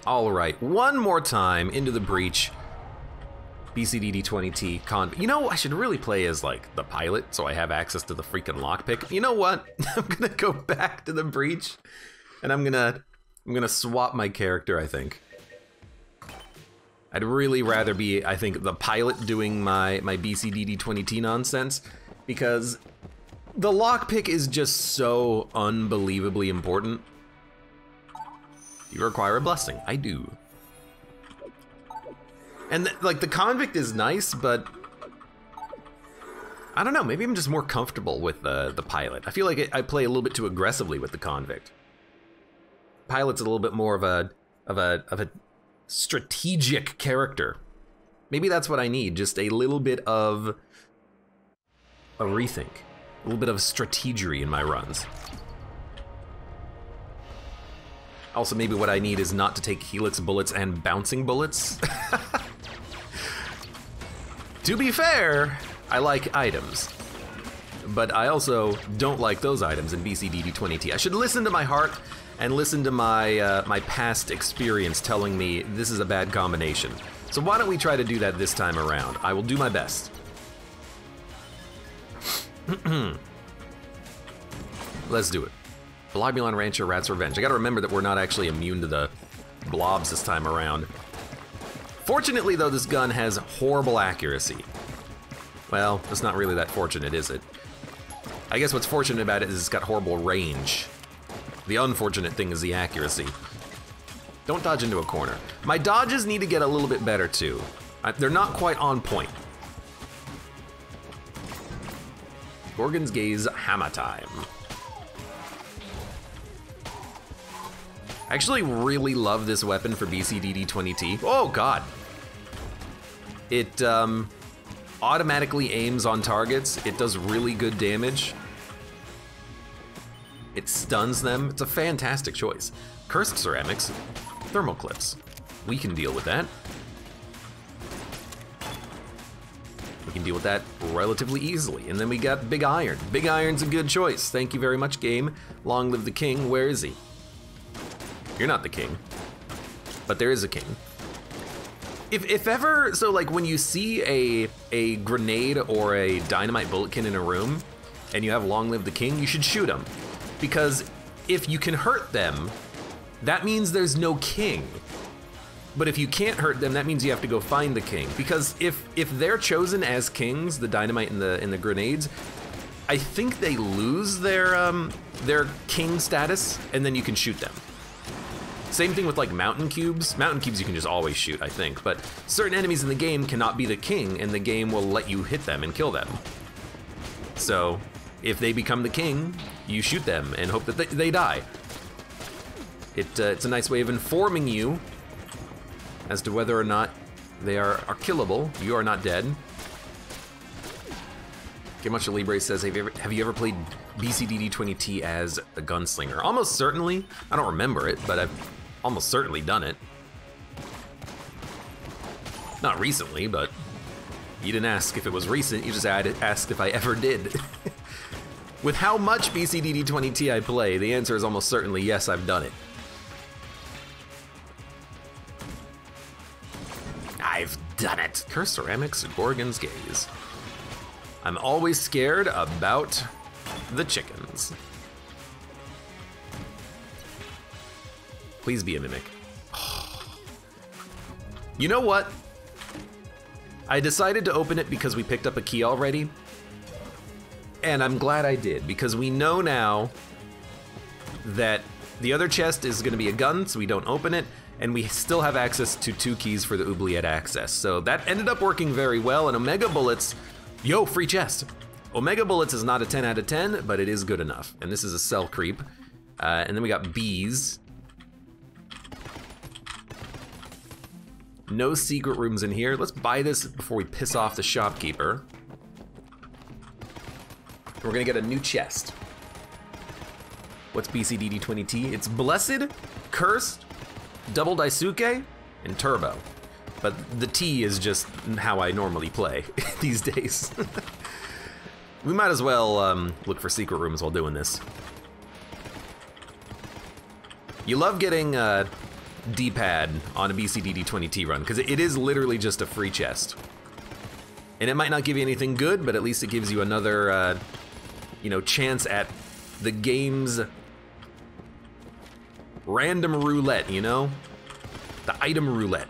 All right, one more time into the breach. BCDD20T con. You know, I should really play as like the pilot, so I have access to the freaking lockpick. You know what? I'm gonna go back to the breach, and I'm gonna swap my character. I think I'd really rather be, I think, the pilot doing my BCDD20T nonsense, because the lockpick is just so unbelievably important. You require a blessing. I do. And like the convict is nice, but I don't know. Maybe I'm just more comfortable with the pilot. I feel like I play a little bit too aggressively with the convict. Pilot's a little bit more of a strategic character. Maybe that's what I need. Just a little bit of a rethink, a little bit of strategery in my runs. Also, maybe what I need is not to take helix bullets and bouncing bullets. To be fair, I like items, but I also don't like those items in BCDD20T. I should listen to my heart and listen to my my past experience telling me this is a bad combination. So why don't we try to do that this time around? I will do my best. Let's do it. Blobulon Rancher, Rat's Revenge. I gotta remember that we're not actually immune to the blobs this time around. Fortunately, though, this gun has horrible accuracy. Well, it's not really that fortunate, is it? I guess what's fortunate about it is it's got horrible range. The unfortunate thing is the accuracy. Don't dodge into a corner. My dodges need to get a little bit better, too. They're not quite on point. Gorgon's Gaze, hammer time. I actually really love this weapon for BCDD20T. Oh, God. It automatically aims on targets. It does really good damage. It stuns them. It's a fantastic choice. Cursed ceramics, thermal clips. We can deal with that. We can deal with that relatively easily. And then we got Big Iron. Big Iron's a good choice. Thank you very much, game. Long live the king. Where is he? You're not the king, but there is a king. If ever, so like when you see a grenade or a dynamite bulletkin in a room and you have Long Live the King, you should shoot them. Because if you can hurt them, that means there's no king. But if you can't hurt them, that means you have to go find the king. Because if they're chosen as kings, the dynamite and the grenades, I think they lose their king status, and then you can shoot them. Same thing with like mountain cubes. Mountain cubes you can just always shoot, I think, but certain enemies in the game cannot be the king, and the game will let you hit them and kill them. So if they become the king, you shoot them and hope that they die. It's a nice way of informing you as to whether or not they are killable. You are not dead. Gemacha Libre says, have you ever played BCDD20T as a gunslinger? Almost certainly. I don't remember it, but I've almost certainly done it. Not recently, but you didn't ask if it was recent, you just asked if I ever did. With how much BCDD20T I play, the answer is almost certainly yes, I've done it. I've done it. Cursed Ceramics, Gorgon's Gaze. I'm always scared about the chickens. Please be a mimic. You know what? I decided to open it because we picked up a key already. And I'm glad I did, because we know now that the other chest is gonna be a gun, so we don't open it, and we still have access to 2 keys for the oubliette access. So that ended up working very well, and Omega Bullets, yo, free chest. Omega Bullets is not a 10 out of 10, but it is good enough. And this is a cell creep. And then we got bees. No secret rooms in here. Let's buy this before we piss off the shopkeeper. We're gonna get a new chest. What's BCDD20T? It's Blessed, Cursed, Double Daisuke, and Turbo. But the T is just how I normally play these days. We might as well look for secret rooms while doing this. You love getting D-pad on a BCDD20T run, because it is literally just a free chest. And it might not give you anything good, but at least it gives you another, you know, chance at the game's random roulette, you know? The item roulette.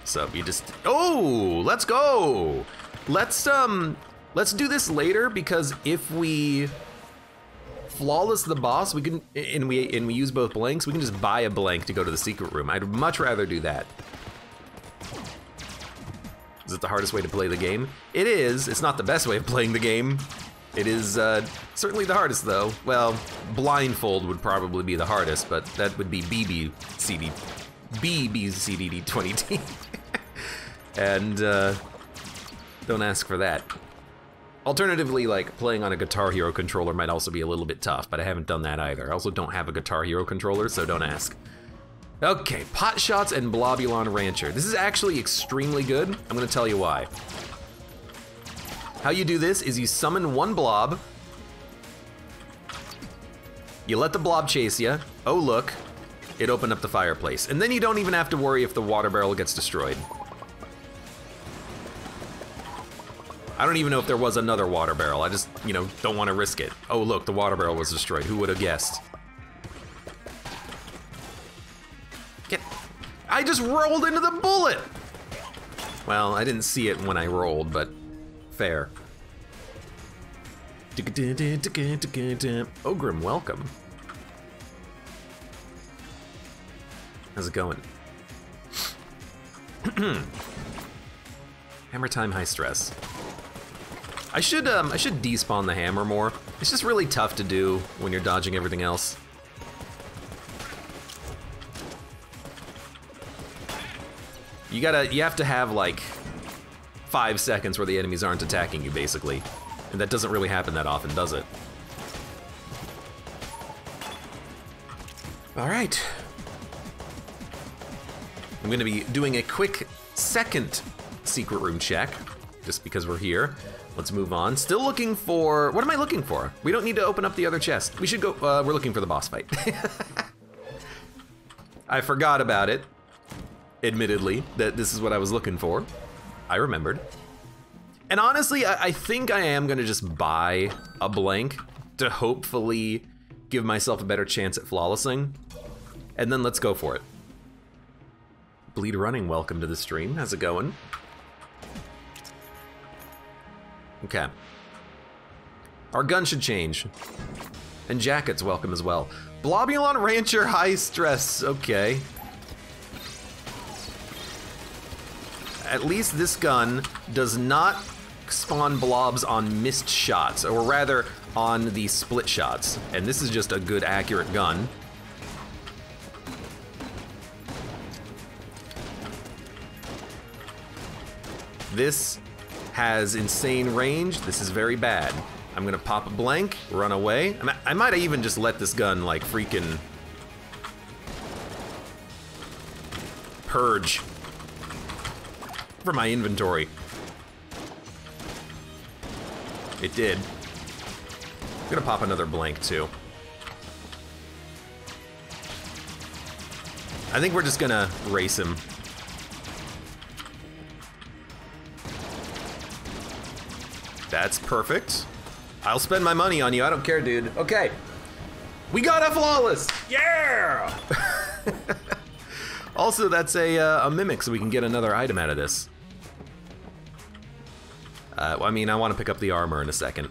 So you just, oh, let's go. Let's do this later, because if we flawless the boss, we can, and we use both blanks, we can just buy a blank to go to the secret room. I'd much rather do that. Is it the hardest way to play the game? It is. It's not the best way of playing the game. It is certainly the hardest, though. Well, blindfold would probably be the hardest, but that would be BBCDD20T. And don't ask for that. Alternatively, like, playing on a Guitar Hero controller might also be a little bit tough, but I haven't done that either. I also don't have a Guitar Hero controller, so don't ask. Okay, Pot Shots and Blobulon Rancher. This is actually extremely good. I'm gonna tell you why. How you do this is you summon one blob, you let the blob chase you, oh look, it opened up the fireplace. And then you don't even have to worry if the water barrel gets destroyed. I don't even know if there was another water barrel. I just, you know, don't want to risk it. Oh look, the water barrel was destroyed. Who would have guessed? I just rolled into the bullet! Well, I didn't see it when I rolled, but fair. Ogrim, welcome. How's it going? Hammer time, high stress. I should despawn the hammer more. It's just really tough to do when you're dodging everything else. You have to have like 5 seconds where the enemies aren't attacking you, basically. And that doesn't really happen that often, does it? All right. I'm gonna be doing a quick second secret room check, just because we're here. Let's move on. Still looking for, what am I looking for? We don't need to open up the other chest. We should go, we're looking for the boss fight. I forgot about it, admittedly, that this is what I was looking for. I remembered. And honestly, I think I am gonna just buy a blank to hopefully give myself a better chance at flawlessing. And then let's go for it. Bleed Running, welcome to the stream. How's it going? Okay. Our gun should change. And Jacket's welcome as well. Blobulon Rancher, high stress. Okay. At least this gun does not spawn blobs on missed shots, or rather on the split shots. And this is just a good, accurate gun. This has insane range. This is very bad. I'm gonna pop a blank, run away. I might even just let this gun like freaking purge from my inventory. It did. I'm gonna pop another blank too. I think we're just gonna race him. That's perfect. I'll spend my money on you, I don't care, dude. Okay, we got a flawless, yeah! Also, that's a mimic, so we can get another item out of this. I mean, I want to pick up the armor in a second.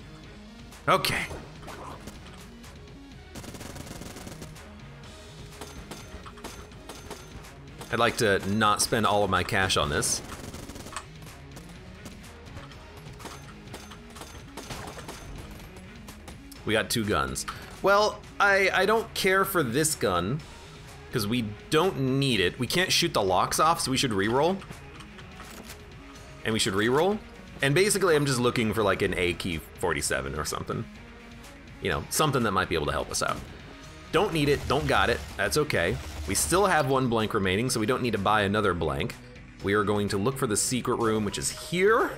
Okay. I'd like to not spend all of my cash on this. We got 2 guns. Well, I don't care for this gun, because we don't need it. We can't shoot the locks off, so we should reroll. And we should reroll. And basically, I'm just looking for like an AK-47 or something. You know, something that might be able to help us out. Don't need it, don't got it, that's okay. We still have 1 blank remaining, so we don't need to buy another blank. We are going to look for the secret room, which is here.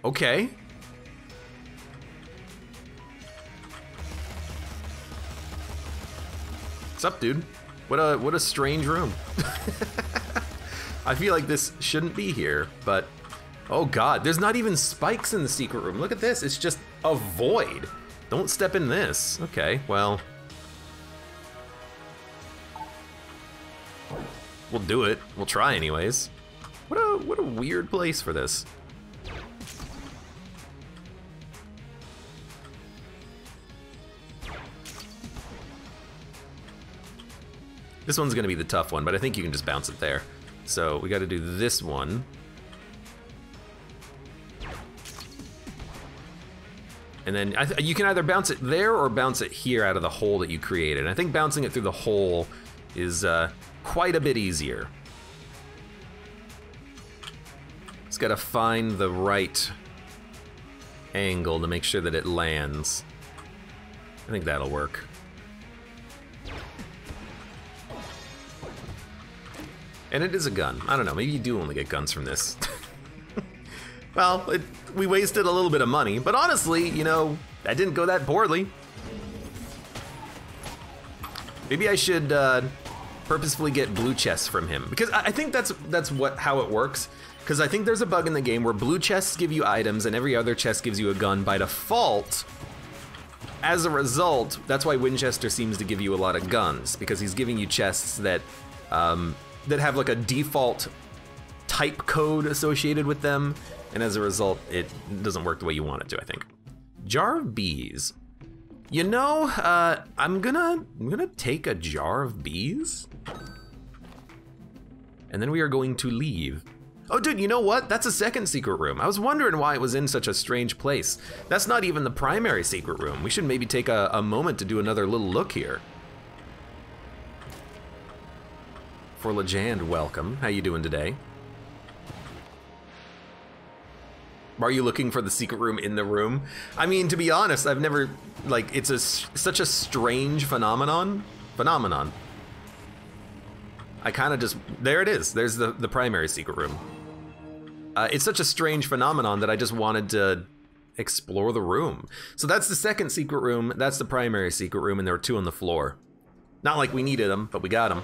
Okay, What's up, dude? What a strange room. I feel like this shouldn't be here, but oh god, there's not even spikes in the secret room. Look at this, it's just a void. Don't step in this. Okay, well, we'll do it. We'll try anyways. What a weird place for this. This one's gonna be the tough one, but I think you can just bounce it there. So we gotta do this one. And then you can either bounce it there or bounce it here out of the hole that you created. And I think bouncing it through the hole is quite a bit easier. Just gotta find the right angle to make sure that it lands. I think that'll work. And it is a gun. I don't know, maybe you do only get guns from this. Well, we wasted a little bit of money, but honestly, you know, that didn't go that poorly. Maybe I should purposefully get blue chests from him, because I think that's how it works. Because I think there's a bug in the game where blue chests give you items and every other chest gives you a gun by default. As a result, that's why Winchester seems to give you a lot of guns, because he's giving you chests that have like a default type code associated with them, and as a result, it doesn't work the way you want it to, I think. Jar of bees. You know, I'm gonna take a jar of bees, and then we are going to leave. Oh, dude, you know what? That's a second secret room. I was wondering why it was in such a strange place. That's not even the primary secret room. We should maybe take a moment to do another little look here. For Legend, welcome. How you doing today? Are you looking for the secret room in the room? I mean, to be honest, I've never, like, it's such a strange phenomenon. I kind of just, there it is. There's the primary secret room. It's such a strange phenomenon that I just wanted to explore the room. So that's the second secret room, that's the primary secret room, and there were two on the floor. Not like we needed them, but we got them.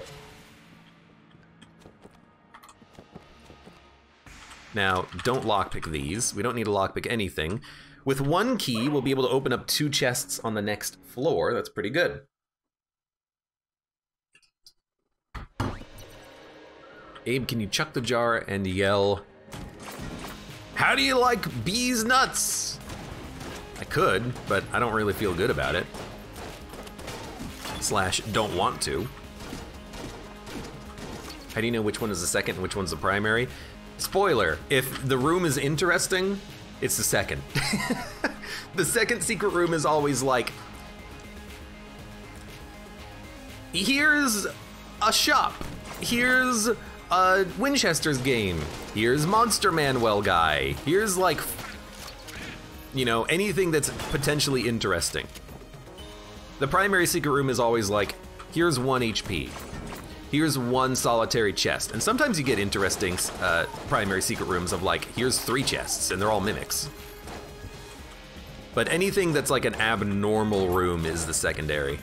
Now, don't lockpick these. We don't need to lockpick anything. With one key, we'll be able to open up 2 chests on the next floor. That's pretty good. Abe, can you chuck the jar and yell, "How do you like bees nuts?" I could, but I don't really feel good about it. / don't want to. How do you know which one is the second and which one's the primary? Spoiler, if the room is interesting, it's the second. The second secret room is always like, here's a shop, here's a Winchester's game, here's Monster Manuel guy, here's like, you know, anything that's potentially interesting. The primary secret room is always like, here's 1 HP. Here's 1 solitary chest. And sometimes you get interesting primary secret rooms of like, here's 3 chests, and they're all mimics. But anything that's like an abnormal room is the secondary.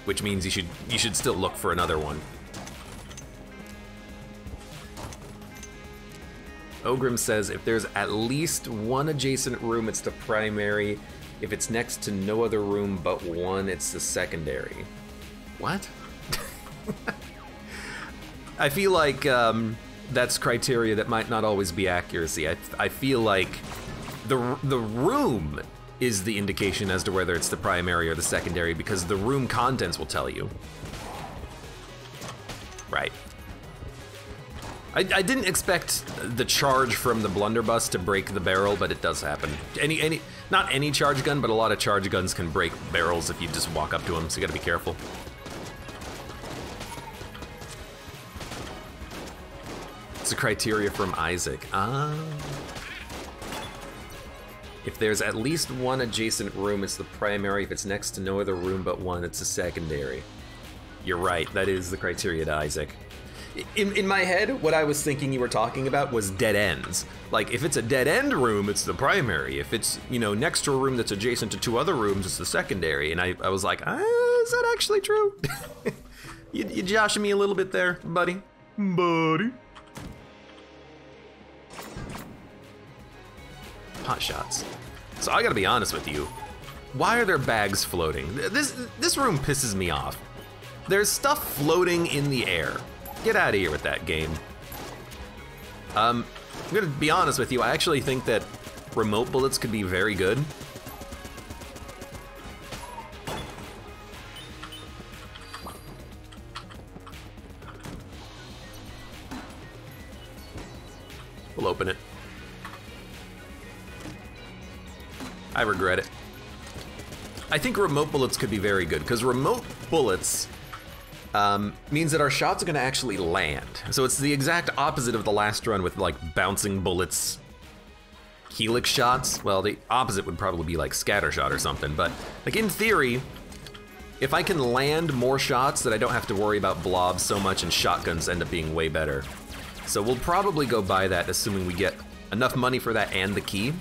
Which means you should still look for another one. Ogrim says, if there's at least 1 adjacent room, it's the primary. If it's next to no other room but 1, it's the secondary. What? I feel like that's criteria that might not always be accuracy. I feel like the room is the indication as to whether it's the primary or the secondary, because the room contents will tell you. Right. I didn't expect the charge from the blunderbuss to break the barrel, but it does happen. Not any charge gun, but a lot of charge guns can break barrels if you just walk up to them, so you gotta be careful. It's a criteria from Isaac. Ah. If there's at least 1 adjacent room, it's the primary. If it's next to no other room but 1, it's a secondary. You're right, that is the criteria to Isaac. In my head, what I was thinking you were talking about was dead ends. Like, if it's a dead end room, it's the primary. If it's, you know, next to a room that's adjacent to 2 other rooms, it's the secondary. And I was like, is that actually true? you joshing me a little bit there, buddy? Buddy. Pot shots. So I gotta be honest with you. Why are there bags floating? This room pisses me off. There's stuff floating in the air. Get out of here with that game. I'm gonna be honest with you, I actually think that remote bullets could be very good. We'll open it. I regret it. I think remote bullets could be very good, because remote bullets means that our shots are gonna actually land. So it's the exact opposite of the last run with like bouncing bullets, helix shots. Well, the opposite would probably be like scatter shot or something, but like in theory, if I can land more shots, that I don't have to worry about blobs so much, and shotguns end up being way better. So we'll probably go buy that, assuming we get enough money for that and the key.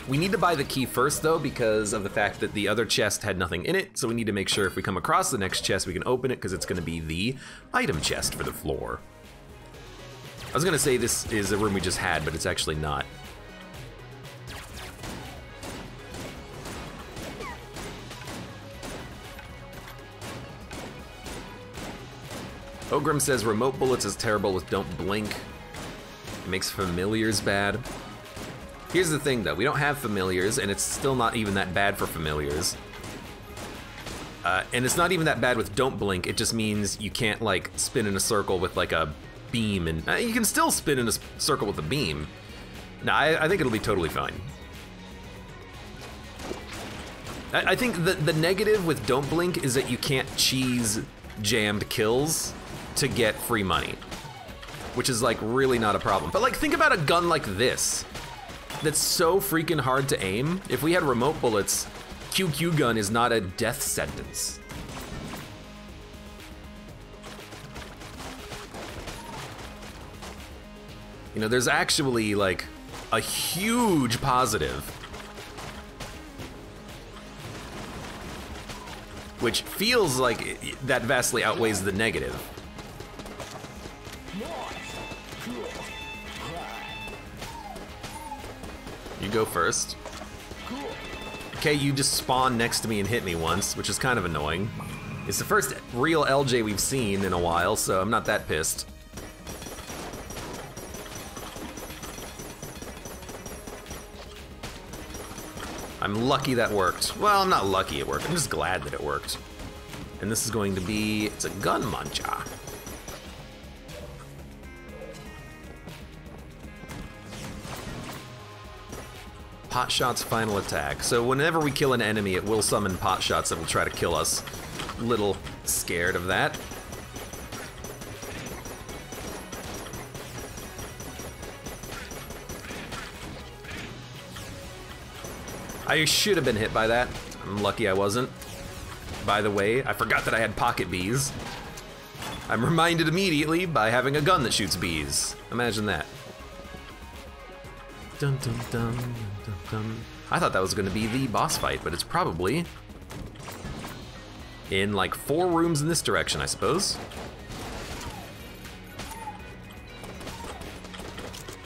We need to buy the key first though, because of the fact that the other chest had nothing in it, so we need to make sure if we come across the next chest we can open it, because it's gonna be the item chest for the floor. I was gonna say this is a room we just had, but it's actually not. Ogrim says remote bullets is terrible with don't blink. It makes familiars bad. Here's the thing though, we don't have familiars, and it's still not even that bad for familiars. And it's not even that bad with don't blink, it just means you can't like spin in a circle with like a beam, and you can still spin in a circle with a beam. No, I think it'll be totally fine. I think the negative with don't blink is that you can't cheese jammed kills to get free money, which is like really not a problem. But like think about a gun like this. That's so freaking hard to aim. If we had remote bullets, QQ gun is not a death sentence. You know, there's actually like a huge positive, which feels like that vastly outweighs the negative. You go first. Okay, you just spawned next to me and hit me once, which is kind of annoying. It's the first real LJ we've seen in a while, so I'm not that pissed. I'm lucky that worked. Well, I'm not lucky it worked, I'm just glad that it worked. And this is going to be, it's a gun mancha. Pot shots final attack. So whenever we kill an enemy, it will summon pot shots that will try to kill us. Little scared of that. I should have been hit by that. I'm lucky I wasn't. By the way, I forgot that I had pocket bees. I'm reminded immediately by having a gun that shoots bees. Imagine that. Dun, dun, dun, dun, dun. I thought that was gonna be the boss fight, but it's probably in like 4 rooms in this direction, I suppose.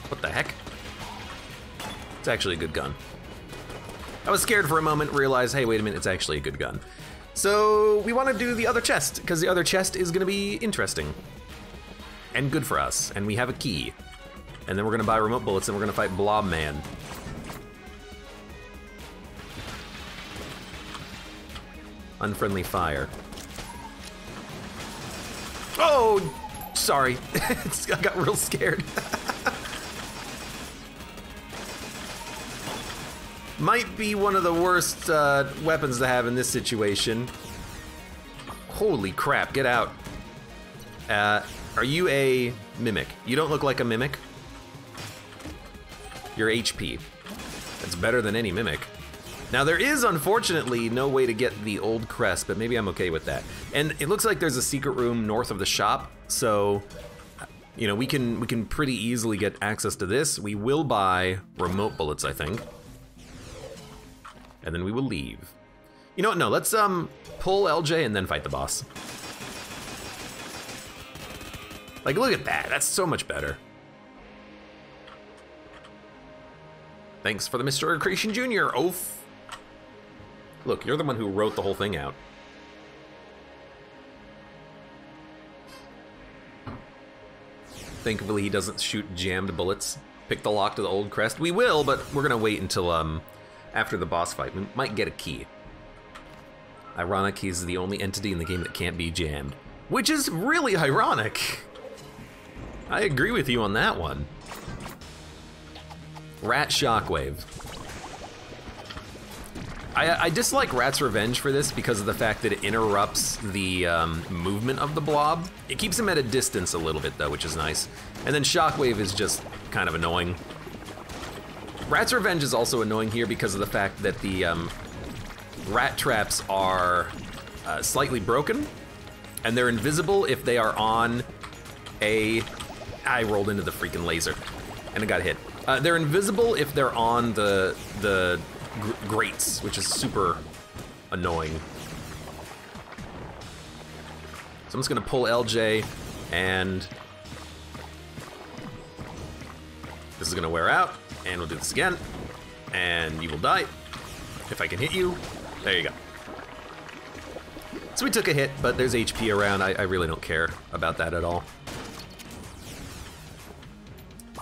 What the heck? It's actually a good gun. I was scared for a moment, realized, hey, wait a minute, it's actually a good gun. So we want to do the other chest, because the other chest is gonna be interesting and good for us, and we have a key. And then we're gonna buy remote bullets and we're gonna fight Blob Man. Unfriendly fire. Oh, sorry. I got real scared. Might be one of the worst weapons to have in this situation. Holy crap, get out. Are you a mimic? You don't look like a mimic. You're HP. That's better than any mimic. Now there is, unfortunately, no way to get the old crest, but maybe I'm okay with that. And it looks like there's a secret room north of the shop, so, you know, we can pretty easily get access to this. We will buy remote bullets, I think. And then we will leave. You know what, no, let's pull LJ and then fight the boss. Like, look at that, that's so much better. Thanks for the Mr. Creation Jr., Oaf. Look, you're the one who wrote the whole thing out. Thankfully, he doesn't shoot jammed bullets. Pick the lock to the old crest. We will, but we're gonna wait until after the boss fight. We might get a key. Ironic, he's the only entity in the game that can't be jammed. Which is really ironic. I agree with you on that one. Rat Shockwave. I dislike Rat's Revenge for this because of the fact that it interrupts the movement of the blob. It keeps him at a distance a little bit though, which is nice. And then Shockwave is just kind of annoying. Rat's Revenge is also annoying here because of the fact that the rat traps are slightly broken, and they're invisible if they are on a... I rolled into the freaking laser, and I got hit. They're invisible if they're on the grates, which is super annoying. So I'm just gonna pull LJ, and this is gonna wear out, and we'll do this again, and you will die if I can hit you. There you go. So we took a hit, but there's HP around. I really don't care about that at all.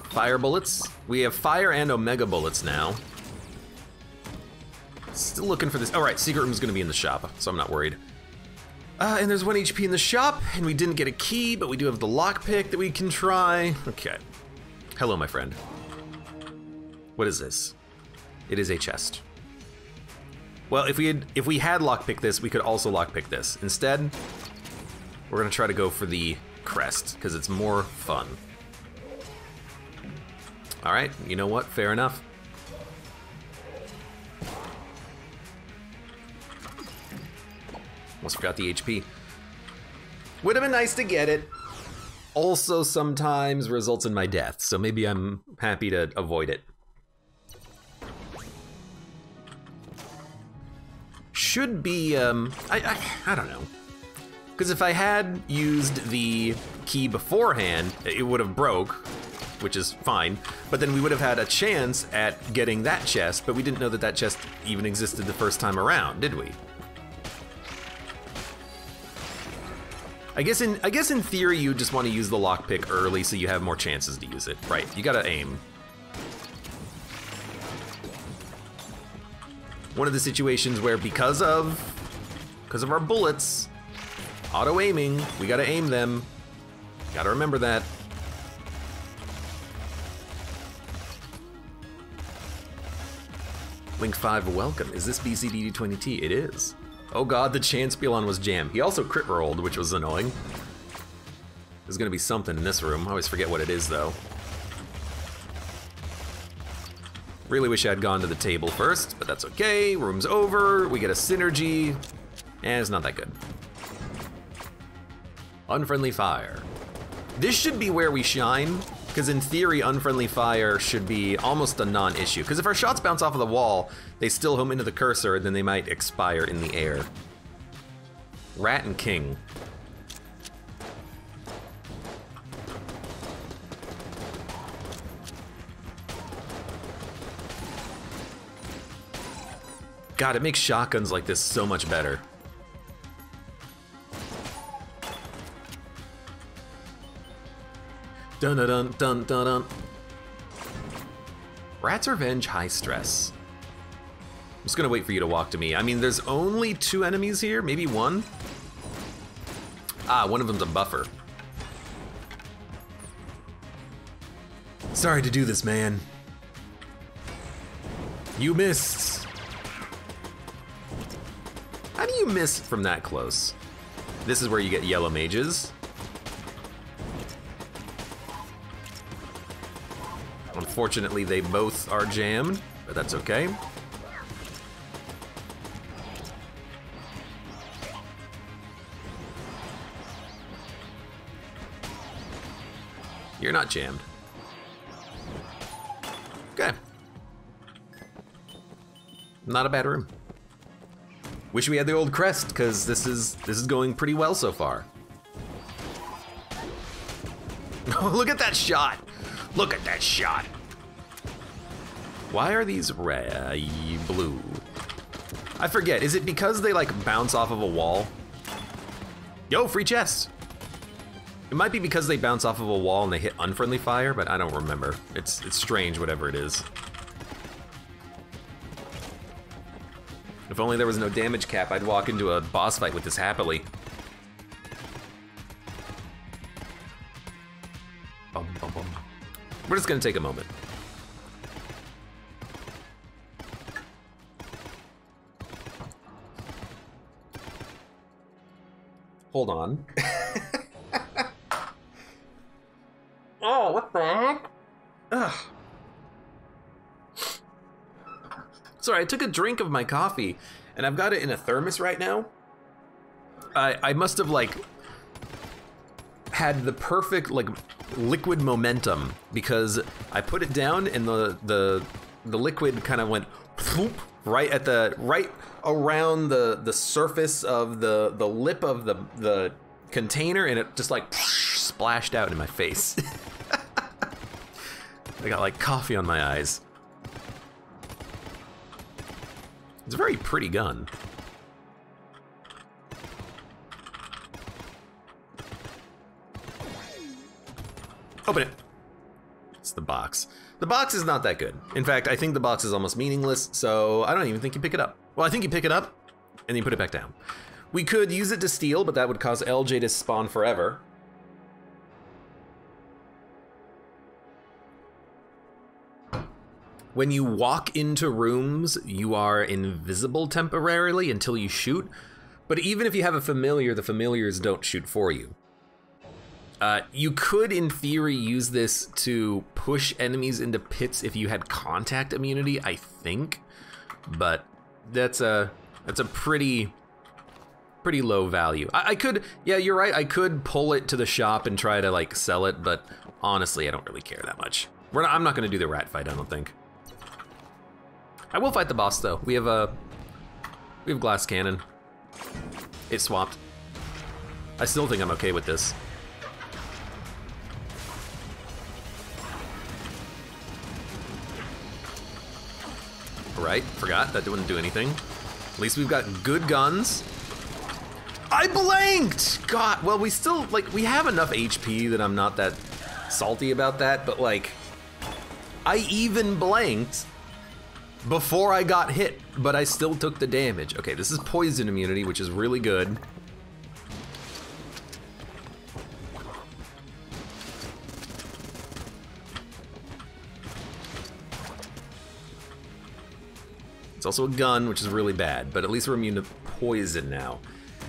Fire bullets. We have fire and omega bullets now. Still looking for this. All right, secret room's gonna be in the shop, so I'm not worried. And there's 1 HP in the shop, and we didn't get a key, but we do have the lockpick that we can try. Okay. Hello, my friend. What is this? It is a chest. Well, if we had lockpick this, we could also lockpick this. Instead, we're gonna try to go for the crest, because it's more fun. All right, you know what? Fair enough. Almost forgot the HP. Would have been nice to get it. Also sometimes results in my death, so maybe I'm happy to avoid it. Should be, I don't know. Because if I had used the key beforehand, it would have broke, which is fine, but then we would have had a chance at getting that chest, but we didn't know that that chest even existed the first time around, did we? I guess in theory you just want to use the lockpick early so you have more chances to use it. Right, you gotta aim. One of the situations where because of our bullets, auto aiming, we gotta aim them. Gotta remember that. Link 5, welcome. Is this BCDD20T? It is. Oh god, the Chanspelon was jammed. He also crit rolled, which was annoying. There's gonna be something in this room. I always forget what it is, though. Really wish I had gone to the table first, but that's okay. Room's over, we get a synergy, and it's not that good. Unfriendly fire. This should be where we shine, because in theory, unfriendly fire should be almost a non-issue. Because if our shots bounce off of the wall, they still home into the cursor, then they might expire in the air. Rat and King. God, it makes shotguns like this so much better. Dun dun dun dun dun dun. Rat's Revenge, high stress. I'm just gonna wait for you to walk to me. I mean, there's only 2 enemies here, maybe 1. Ah, one of them's a buffer. Sorry to do this, man. You missed. How do you miss from that close? This is where you get yellow mages. Unfortunately, they both are jammed, but that's okay. You're not jammed. Okay. Not a bad room. Wish we had the old crest, because this is going pretty well so far. Oh, look at that shot! Look at that shot! Why are these blue? I forget, is it because they like bounce off of a wall? Yo, free chest! It might be because they bounce off of a wall and they hit unfriendly fire, but I don't remember. It's strange, whatever it is. If only there was no damage cap, I'd walk into a boss fight with this happily. Bum, bum, bum. We're just gonna take a moment. Hold on. Oh, what the heck? Ugh. Sorry, I took a drink of my coffee, and I've got it in a thermos right now. I must have like had the perfect like liquid momentum because I put it down and the liquid kind of went right around the surface of the lip of the container, and it just like splashed out in my face. I got like coffee on my eyes. It's a very pretty gun. Open it. It's the box. The box is not that good. In fact, I think the box is almost meaningless, so I don't even think you pick it up. Well, I think you pick it up, and you put it back down. We could use it to steal, but that would cause LJ to spawn forever. When you walk into rooms, you are invisible temporarily until you shoot. But even if you have a familiar, the familiars don't shoot for you. You could, in theory, use this to push enemies into pits if you had contact immunity, I think. But that's a pretty low value. I could, yeah, you're right, I could pull it to the shop and try to like sell it, but honestly, I don't really care that much. I'm not gonna do the rat fight, I don't think. I will fight the boss though. We have glass cannon. It swapped. I still think I'm okay with this. Right, forgot that wouldn't do anything. At least we've got good guns. I blanked! God, well we still, like, we have enough HP that I'm not that salty about that, but like, I even blanked before I got hit, but I still took the damage. Okay, this is poison immunity, which is really good. It's also a gun, which is really bad, but at least we're immune to poison now.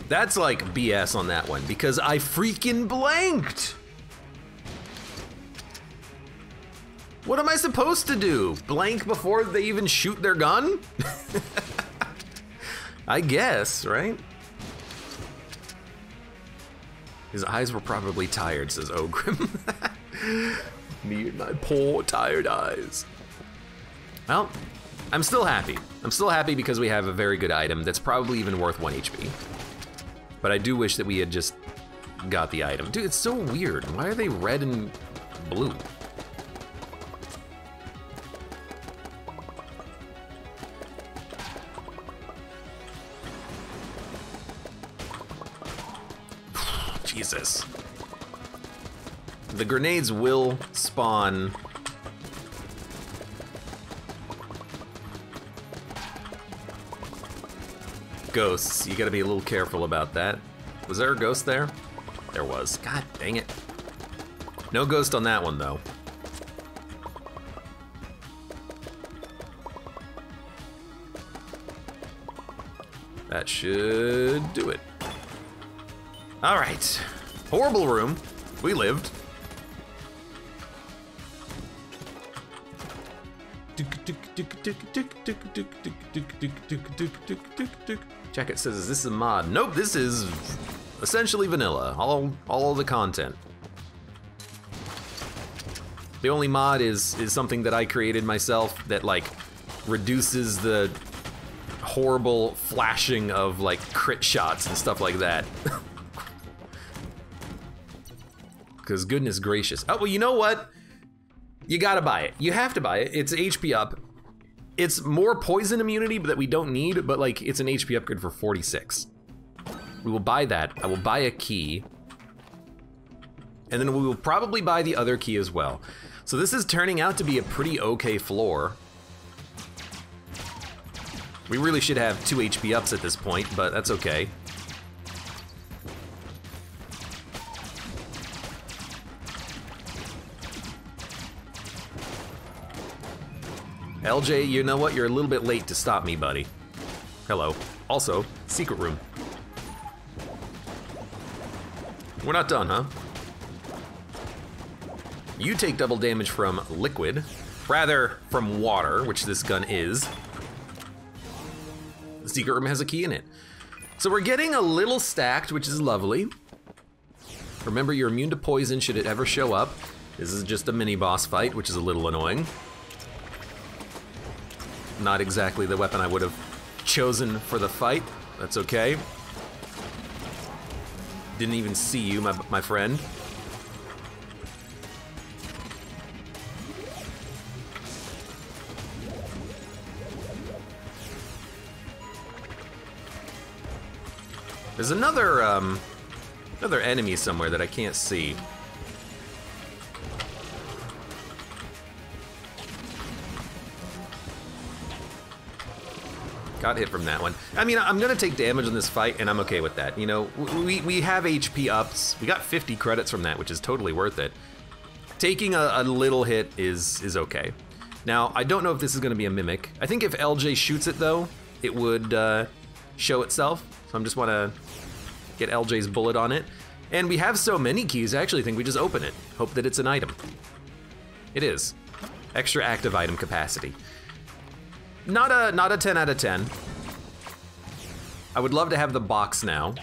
That's like BS on that one, because I freaking blanked! What am I supposed to do? Blank before they even shoot their gun? I guess, right? His eyes were probably tired, says Ogrim. Me and my poor tired eyes. Well, I'm still happy. I'm still happy because we have a very good item that's probably even worth 1 HP. But I do wish that we had just got the item. Dude, it's so weird. Why are they red and blue? Jesus. The grenades will spawn. Ghosts. You gotta be a little careful about that. Was there a ghost there? There was. God dang it. No ghost on that one, though. That should do it. All right. Horrible room. We lived. Jacket says, is this a mod? Nope, this is essentially vanilla. All the content. The only mod is something that I created myself that like reduces the horrible flashing of like crit shots and stuff like that. Because goodness gracious. Oh, well, you know what? You gotta buy it. You have to buy it. It's HP up. It's more poison immunity that we don't need, but like it's an HP upgrade for 46. We will buy that. I will buy a key. And then we will probably buy the other key as well. So this is turning out to be a pretty okay floor. We really should have 2 HP ups at this point, but that's okay. LJ, you know what? You're a little bit late to stop me, buddy. Hello. Also, secret room. We're not done, huh? You take double damage from liquid, rather from water, which this gun is. The secret room has a key in it. So we're getting a little stacked, which is lovely. Remember, you're immune to poison should it ever show up. This is just a mini boss fight, which is a little annoying. Not exactly the weapon I would have chosen for the fight. That's okay. Didn't even see you, my friend. There's another enemy somewhere that I can't see. Got hit from that one. I mean, I'm gonna take damage in this fight, and I'm okay with that. You know, we have HP ups. We got 50 credits from that, which is totally worth it. Taking a little hit is okay. Now, I don't know if this is gonna be a mimic. I think if LJ shoots it though, it would show itself. So I'm just wanna get LJ's bullet on it. And we have so many keys, I actually think we just open it. Hope that it's an item. It is. Extra active item capacity. Not a 10 out of 10. I would love to have the box now.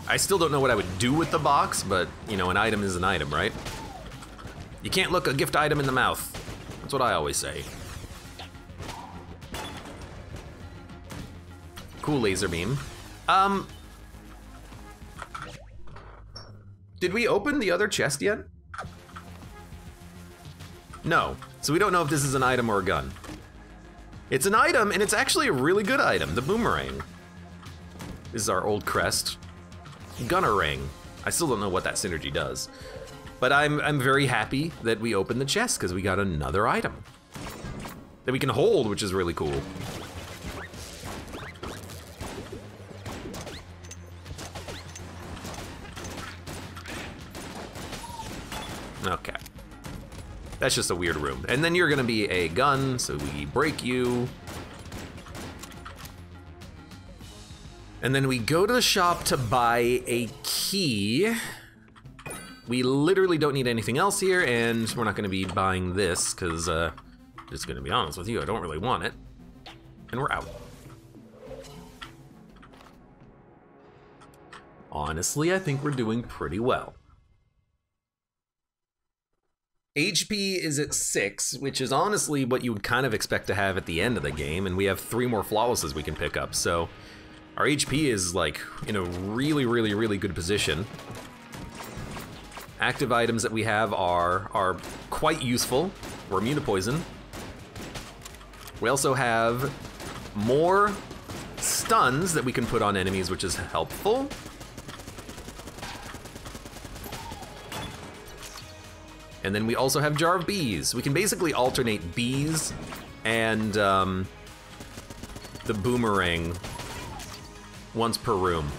I still don't know what I would do with the box, but you know, an item is an item, right? You can't look a gift item in the mouth. That's what I always say. Cool laser beam. Did we open the other chest yet? No. So we don't know if this is an item or a gun. It's an item, and it's actually a really good item, the boomerang. This is our old crest. Gunnerang. I still don't know what that synergy does. But I'm very happy that we opened the chest, because we got another item that we can hold, which is really cool. Okay. That's just a weird room. And then you're gonna be a gun, so we break you. And then we go to the shop to buy a key. We literally don't need anything else here, and we're not gonna be buying this, because, just gonna be honest with you, I don't really want it. And we're out. Honestly, I think we're doing pretty well. HP is at 6, which is honestly what you would kind of expect to have at the end of the game, and we have 3 more flawlesses we can pick up, so our HP is like in a really, really, really good position. Active items that we have are quite useful. We're immune to poison. We also have more stuns that we can put on enemies, which is helpful. And then we also have Jar of Bees. We can basically alternate bees and the boomerang once per room.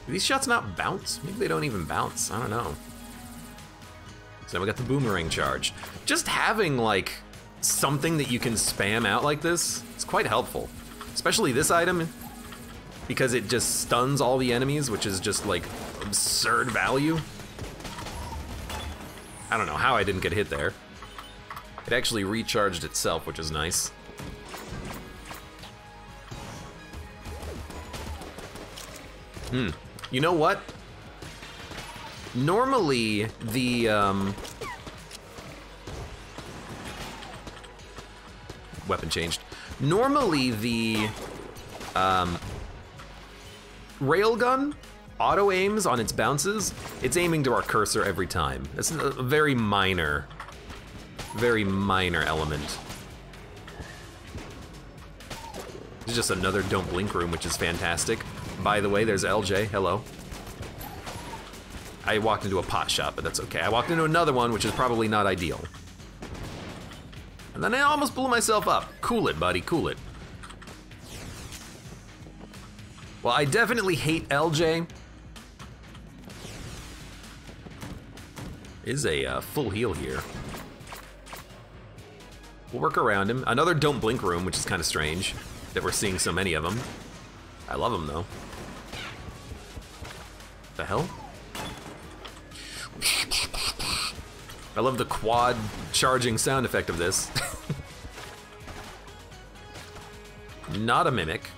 Do these shots not bounce? Maybe they don't even bounce, I don't know. So now we got the boomerang charge. Just having like something that you can spam out like this, it's quite helpful. Especially this item, because it just stuns all the enemies, which is just like absurd value. I don't know how I didn't get hit there. It actually recharged itself, which is nice. You know what? Normally, the, weapon changed. Normally, the, railgun auto-aims on its bounces. It's aiming to our cursor every time. That's a very minor element. This is just another don't blink room, which is fantastic. By the way, there's LJ, hello. I walked into a pot shop, but that's okay. I walked into another one, which is probably not ideal. And then I almost blew myself up. Cool it, buddy, cool it. Well, I definitely hate LJ. Is a full heal here. We'll work around him. Another don't blink room, which is kind of strange that we're seeing so many of them. I love them though. The hell? I love the quad charging sound effect of this. Not a mimic.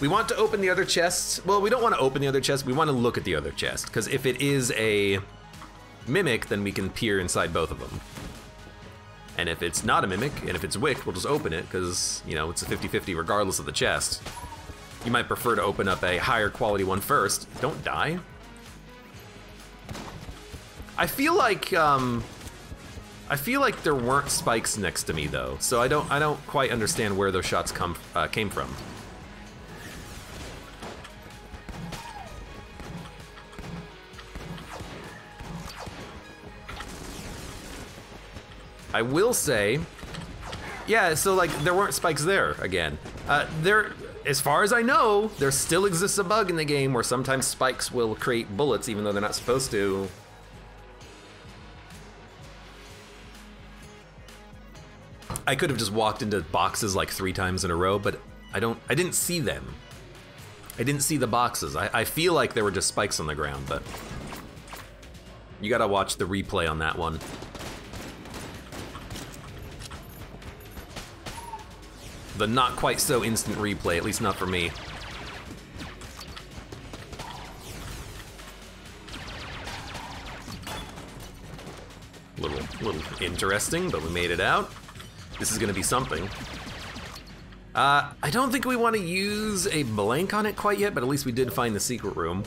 We want to open the other chests. Well, we don't want to open the other chest. We want to look at the other chest, because if it is a mimic, then we can peer inside both of them. And if it's not a mimic, and if it's Wick, we'll just open it, because, you know, it's a 50-50 regardless of the chest. You might prefer to open up a higher quality one first. Don't die. I feel like there weren't spikes next to me though, so I don't quite understand where those shots came from. I will say, yeah, so like there weren't spikes there again. As far as I know, there still exists a bug in the game where sometimes spikes will create bullets even though they're not supposed to. I could have just walked into boxes like 3 times in a row, but I didn't see them. I didn't see the boxes. I feel like there were just spikes on the ground, but you gotta watch the replay on that one. The not quite so instant replay, at least not for me. Little interesting, but we made it out. This is gonna be something. I don't think we want to use a blank on it quite yet, but at least we did find the secret room.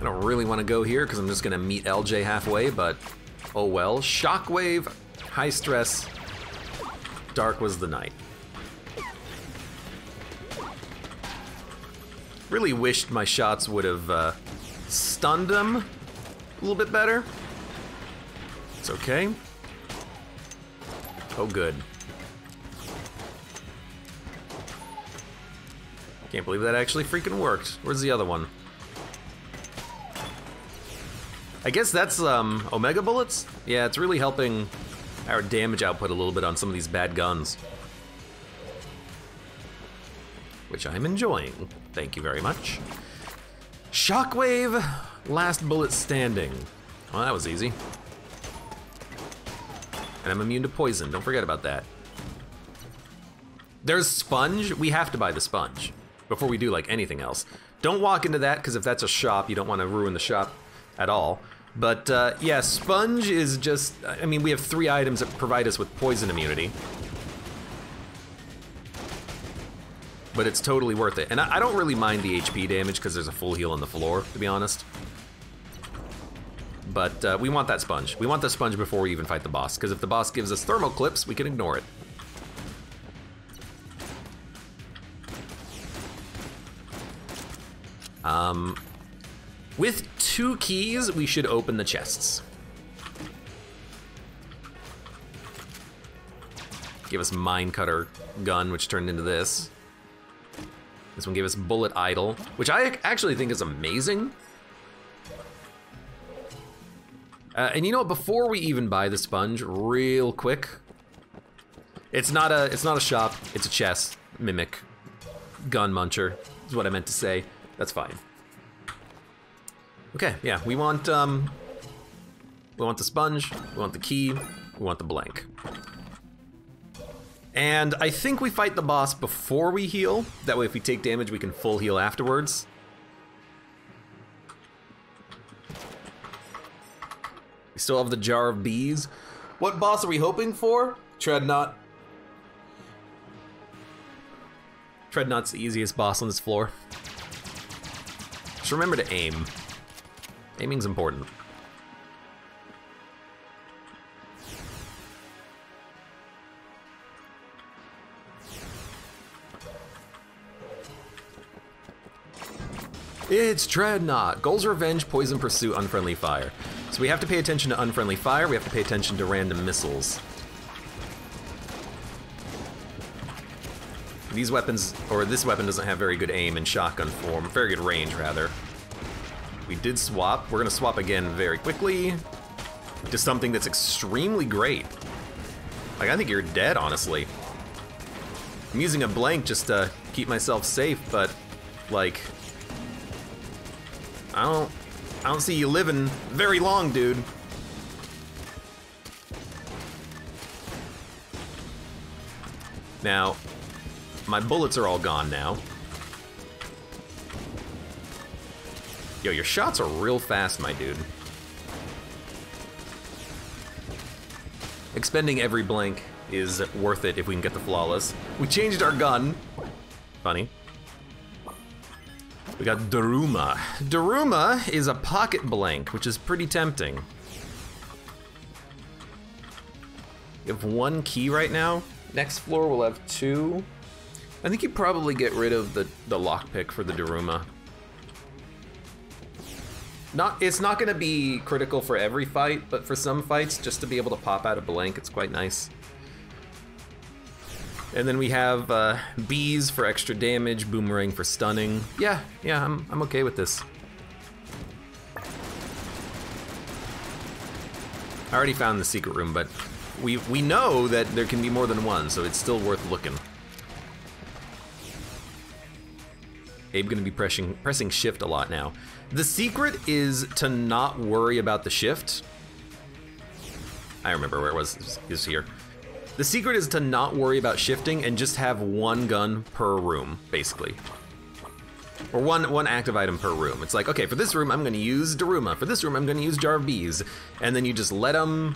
I don't really want to go here because I'm just gonna meet LJ halfway, but oh well. Shockwave, high stress, dark was the night. Really wished my shots would have stunned them a little bit better. It's okay. Oh, good. Can't believe that actually freaking worked. Where's the other one? I guess that's Omega bullets? Yeah, it's really helping our damage output a little bit on some of these bad guns. Which I'm enjoying. Thank you very much. Shockwave, last bullet standing. Well, that was easy. And I'm immune to poison, don't forget about that. There's sponge, we have to buy the sponge before we do like anything else. Don't walk into that, because if that's a shop, you don't want to ruin the shop at all. But yeah, sponge is just, I mean, we have 3 items that provide us with poison immunity. But it's totally worth it. And I don't really mind the HP damage because there's a full heal on the floor, to be honest. But we want that sponge. We want the sponge before we even fight the boss, because if the boss gives us thermal clips, we can ignore it. With 2 keys, we should open the chests. Give us mine cutter gun, which turned into this. This one gave us bullet idol, which I actually think is amazing. And you know what, before we even buy the sponge, real quick, it's not a shop, it's a chest, mimic, gun muncher, is what I meant to say. That's fine. Okay, yeah, we want the sponge, we want the key, we want the blank. And I think we fight the boss before we heal. That way if we take damage, we can full heal afterwards. We still have the jar of bees. What boss are we hoping for? Treadnought. Treadnought's the easiest boss on this floor. Just remember to aim. Aiming's important. It's Dreadnought. Goals revenge, poison pursuit, unfriendly fire. So we have to pay attention to unfriendly fire, we have to pay attention to random missiles. These weapons, or this weapon doesn't have very good aim in shotgun form, very good range rather. We did swap, we're gonna swap again very quickly to something that's extremely great. Like, I think you're dead, honestly. I'm using a blank just to keep myself safe, but like, I don't see you living very long, dude. Now, my bullets are all gone now. Yo, your shots are real fast, my dude. Expending every blank is worth it if we can get the flawless. We changed our gun. Funny. We got Daruma. Daruma is a pocket blank, which is pretty tempting. We have 1 key right now. Next floor we'll have 2. I think you probably get rid of the lockpick for the Daruma. It's not gonna be critical for every fight, but for some fights, just to be able to pop out a blank, it's quite nice. And then we have bees for extra damage, boomerang for stunning. Yeah, I'm okay with this. I already found the secret room, but we know that there can be more than one, so it's still worth looking. Abe gonna be pressing shift a lot now. The secret is to not worry about the shift. I remember where it was. It was here. The secret is to not worry about shifting and just have 1 gun per room, basically. Or one active item per room. It's like, okay, for this room I'm gonna use Daruma, for this room I'm gonna use Jar of Bees, and then you just let them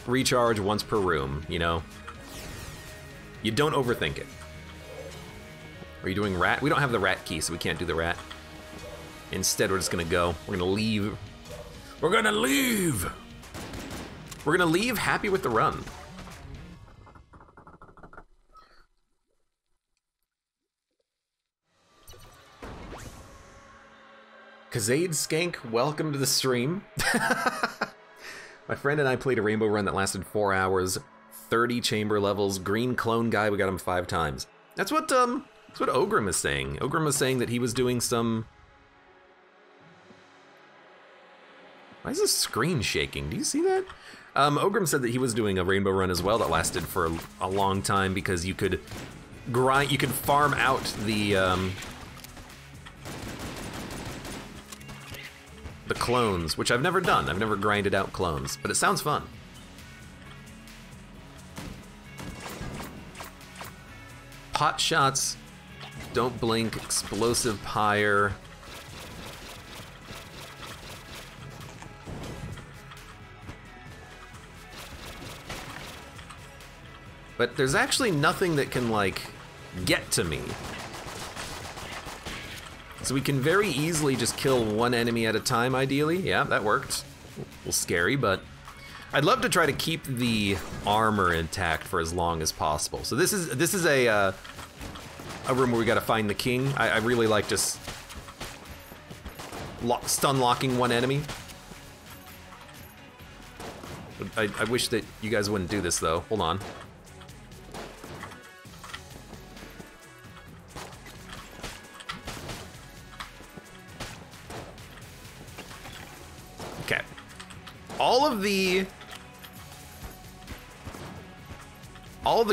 recharge once per room, you know? You don't overthink it. Are you doing rat? We don't have the rat key, so we can't do the rat. Instead, we're just gonna go. We're gonna leave. We're gonna leave! We're gonna leave happy with the run. Kazade Skank, welcome to the stream. My friend and I played a rainbow run that lasted 4 hours, 30 chamber levels, green clone guy, we got him 5 times. That's what Ogrim is saying. Ogrim is saying that he was doing some... Why is this screen shaking? Do you see that? Ogrim said that he was doing a rainbow run as well that lasted for a long time because you could grind, you could farm out the clones, which I've never done. I've never grinded out clones, but it sounds fun. Pot shots, don't blink, explosive pyre. But there's actually nothing that can, like, get to me. So we can very easily just kill 1 enemy at a time, ideally. Yeah, that worked. A little scary, but I'd love to try to keep the armor intact for as long as possible. So this is a room where we gotta find the king. I really like just stun locking 1 enemy. I wish that you guys wouldn't do this though. Hold on. Okay. All of the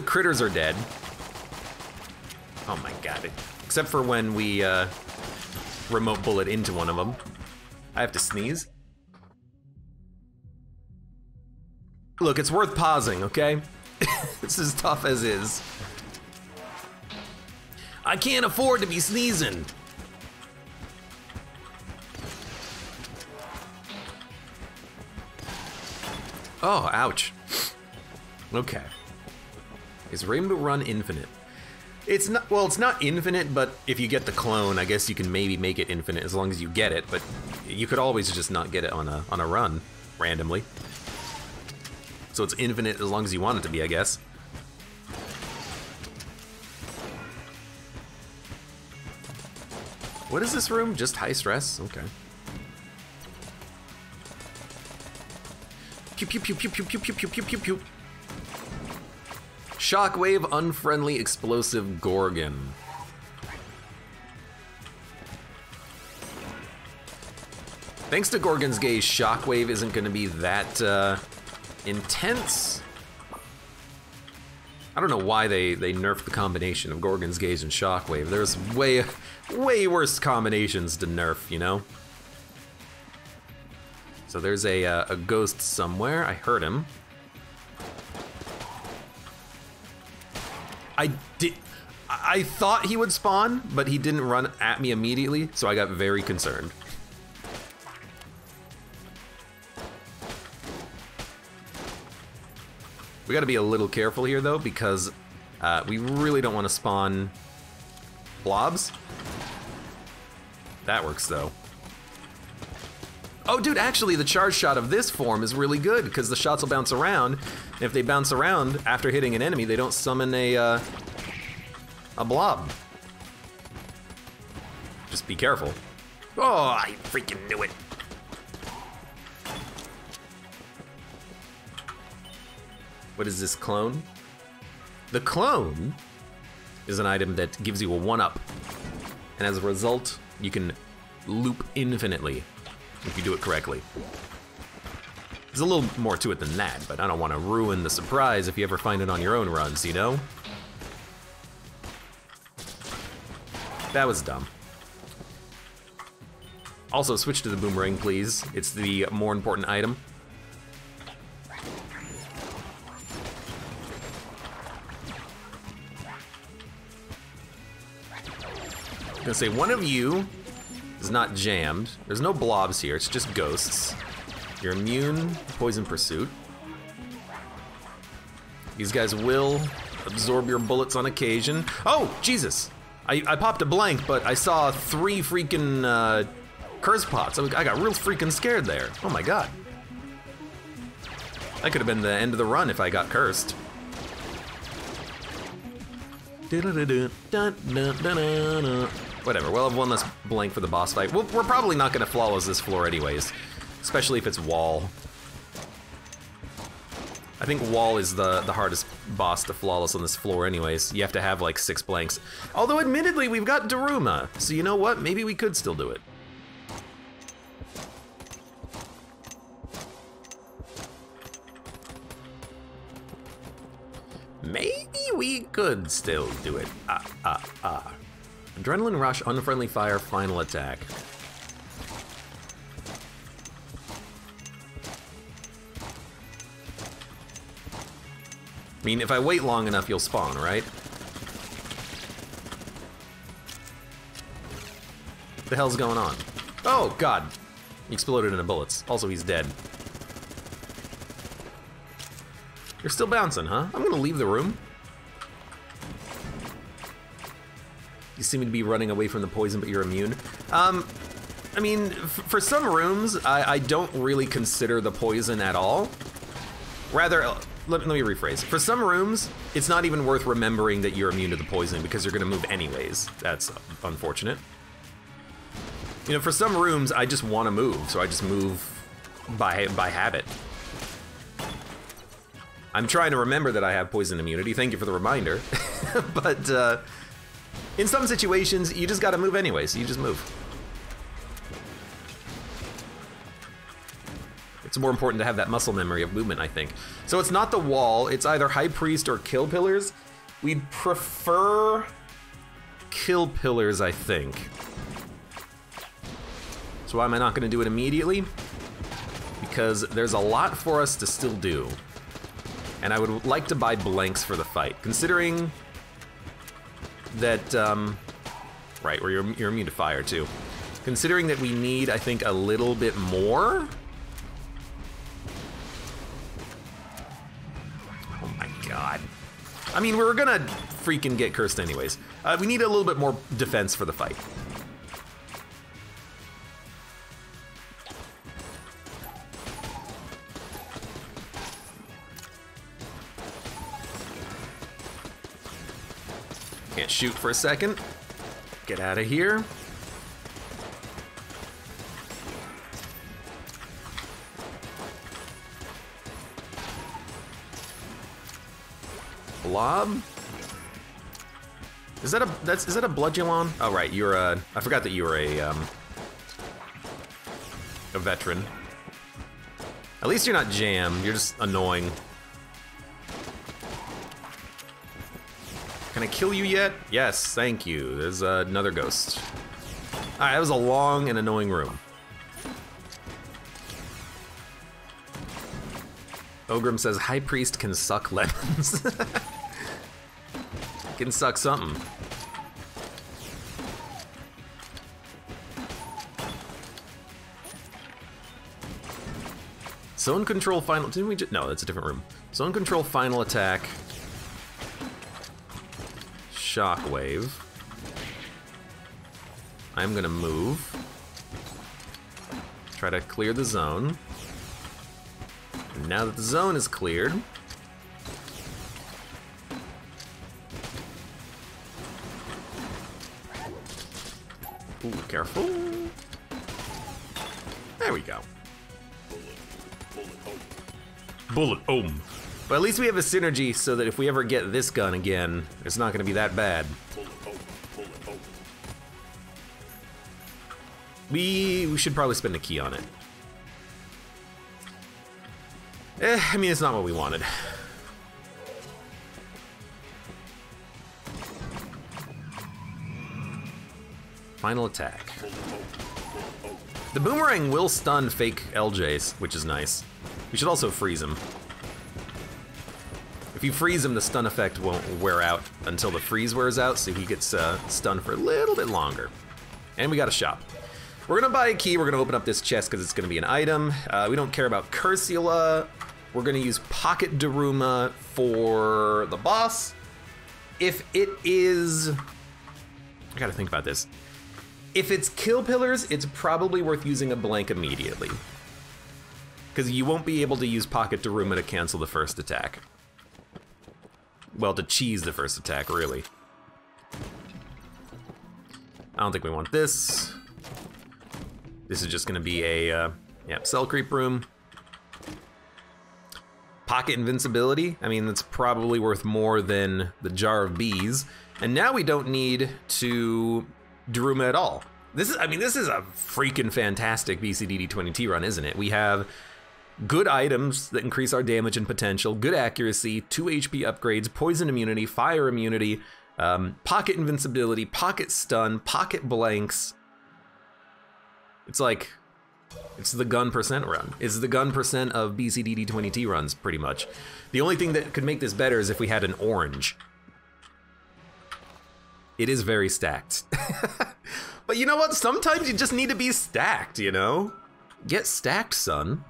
critters are dead. Oh my god. Except for when we remote bullet into one of them. I have to sneeze. Look, it's worth pausing, okay? It's as tough as is. I can't afford to be sneezing. Oh, ouch. Okay. Is Rainbow Run infinite? It's not, well, it's not infinite, but if you get the clone, I guess you can maybe make it infinite as long as you get it, but you could always just not get it on a run, randomly. So it's infinite as long as you want it to be, I guess. What is this room? Just high stress? Okay. Pew pew pew pew pew pew pew pew pew pew pew. Shockwave, unfriendly, explosive Gorgon. Thanks to Gorgon's Gaze, Shockwave isn't going to be that intense. I don't know why they nerfed the combination of Gorgon's Gaze and Shockwave. There's way worse combinations to nerf, you know? So there's a ghost somewhere. I heard him. I thought he would spawn, but he didn't run at me immediately, so I got very concerned. We gotta be a little careful here though, because we really don't want to spawn blobs. That works though. Oh dude, actually the charge shot of this form is really good, because the shots will bounce around. And if they bounce around after hitting an enemy, they don't summon a blob. Just be careful. Oh, I freaking knew it. What is this clone? The clone is an item that gives you a 1-up. And as a result, you can loop infinitely if you do it correctly. There's a little more to it than that, but I don't want to ruin the surprise if you ever find it on your own runs, you know? That was dumb. Also, switch to the boomerang, please. It's the more important item. I'm gonna say one of you is not jammed. There's no blobs here, it's just ghosts. You're immune to poison pursuit. These guys will absorb your bullets on occasion. Oh, Jesus! I popped a blank, but I saw 3 freaking curse pots. I got real freaking scared there. Oh my god. That could have been the end of the run if I got cursed. Whatever, we'll have one less blank for the boss fight. We're probably not gonna flawless this floor anyways, especially if it's wall. I think wall is the hardest boss to flawless on this floor anyways. You have to have like 6 blanks. Although admittedly, we've got Daruma, so you know what? Maybe we could still do it. Maybe we could still do it. Adrenaline Rush, Unfriendly Fire, Final Attack. I mean, if I wait long enough, you'll spawn, right? What the hell's going on? Oh, God. He exploded into bullets. Also, he's dead. You're still bouncing, huh? I'm gonna leave the room. You seem to be running away from the poison, but you're immune. I mean, for some rooms, I don't really consider the poison at all. Rather, let me rephrase. For some rooms, it's not even worth remembering that you're immune to the poison because you're gonna move anyways. That's unfortunate. You know, for some rooms, I just wanna move, so I just move by habit. I'm trying to remember that I have poison immunity. Thank you for the reminder. But in some situations, you just gotta move anyways, so you just move. It's more important to have that muscle memory of movement, I think. So it's not the wall, it's either High Priest or Kill Pillars. We'd prefer Kill Pillars, I think. So why am I not gonna do it immediately? Because there's a lot for us to still do. And I would like to buy blanks for the fight, considering that, right, where you're immune to fire too. Considering that we need, I think, a little bit more. Oh my god. I mean, we're gonna freaking get cursed anyways. We need a little bit more defense for the fight. Can't shoot for a second. Get out of here. Blob? Is that a Bludgeon? Oh right, you're a. I forgot that you were a veteran. At least you're not Jam. You're just annoying. Can I kill you yet? Yes, thank you. There's another ghost. All right, that was a long and annoying room. Ogrim says High Priest can suck lemons. Can suck something. Zone control final. Didn't we just? No, that's a different room. Zone control final attack. Shockwave. I'm gonna move. Try to clear the zone. And now that the zone is cleared, ooh, careful. There we go. Bullet Ohm. But at least we have a synergy so that if we ever get this gun again, it's not gonna be that bad. We should probably spend a key on it. I mean, it's not what we wanted. Final attack. The boomerang will stun fake LJs, which is nice. We should also freeze him. If you freeze him, the stun effect won't wear out until the freeze wears out, so he gets stunned for a little bit longer. And we got a shop. We're gonna buy a key, we're gonna open up this chest because it's gonna be an item. We don't care about Cursula. We're gonna use Pocket Daruma for the boss. If it is, I gotta think about this. If it's kill pillars, it's probably worth using a blank immediately, because you won't be able to use Pocket Daruma to cancel the first attack. Well, to cheese the first attack, really. I don't think we want this. This is just gonna be a, cell creep room. Pocket invincibility, I mean, that's probably worth more than the jar of bees. And now we don't need to Daruma at all. This is a freaking fantastic BCDD20T run, isn't it? We have good items that increase our damage and potential, good accuracy, 2 HP upgrades, poison immunity, fire immunity, pocket invincibility, pocket stun, pocket blanks. It's like, it's the gun percent run. It's the gun percent of BCDD20T runs, pretty much. The only thing that could make this better is if we had an orange. It is very stacked. But you know what? Sometimes you just need to be stacked, you know? Get stacked, son.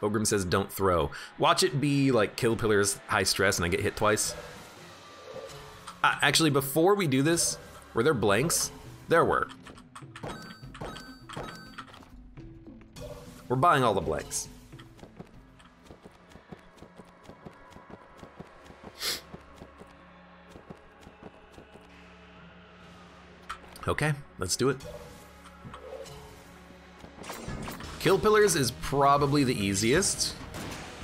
Ogrim says don't throw. Watch it be like kill pillars, high stress, and I get hit twice. Actually, before we do this, were there blanks? There were. We're buying all the blanks. Okay, let's do it. Kill pillars is probably the easiest.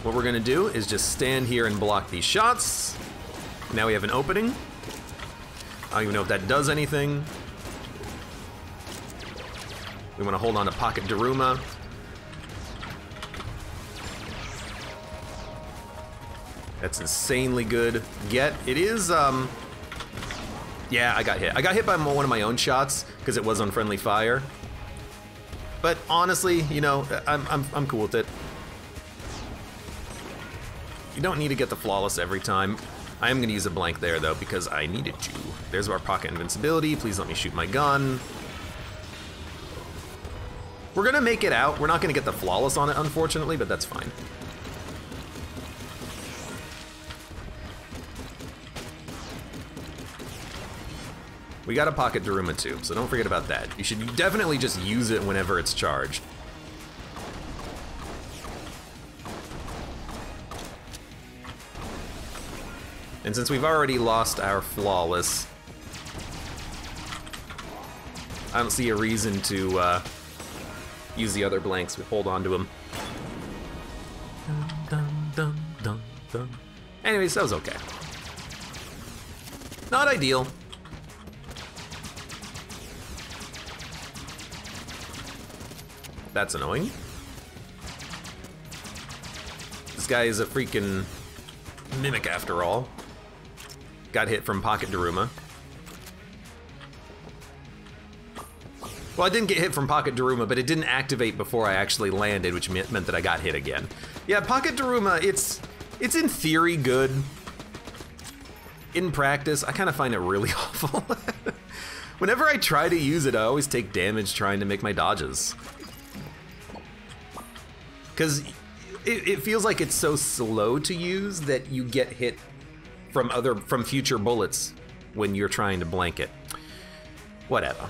What we're gonna do is just stand here and block these shots. Now we have an opening. I don't even know if that does anything. We wanna hold on to Pocket Daruma. That's insanely good. It is, yeah, I got hit. I got hit by one of my own shots because it was on friendly fire. But honestly, you know, I'm cool with it. You don't need to get the flawless every time. I am gonna use a blank there though because I needed to. There's our pocket invincibility. Please let me shoot my gun. We're gonna make it out. We're not gonna get the flawless on it, unfortunately, but that's fine. We got a pocket Daruma too, so don't forget about that. You should definitely just use it whenever it's charged. And since we've already lost our flawless, I don't see a reason to use the other blanks. We hold on to them. Dun, dun, dun, dun. Anyways, that was okay. Not ideal. That's annoying. This guy is a freaking mimic after all. Got hit from pocket Daruma. Well, I didn't get hit from pocket Daruma, but it didn't activate before I actually landed, which meant that I got hit again. Yeah, pocket Daruma, it's in theory good. In practice, I kind of find it really awful. Whenever I try to use it, I always take damage trying to make my dodges. Because it feels like it's so slow to use that you get hit from future bullets when you're trying to blank it. Whatever.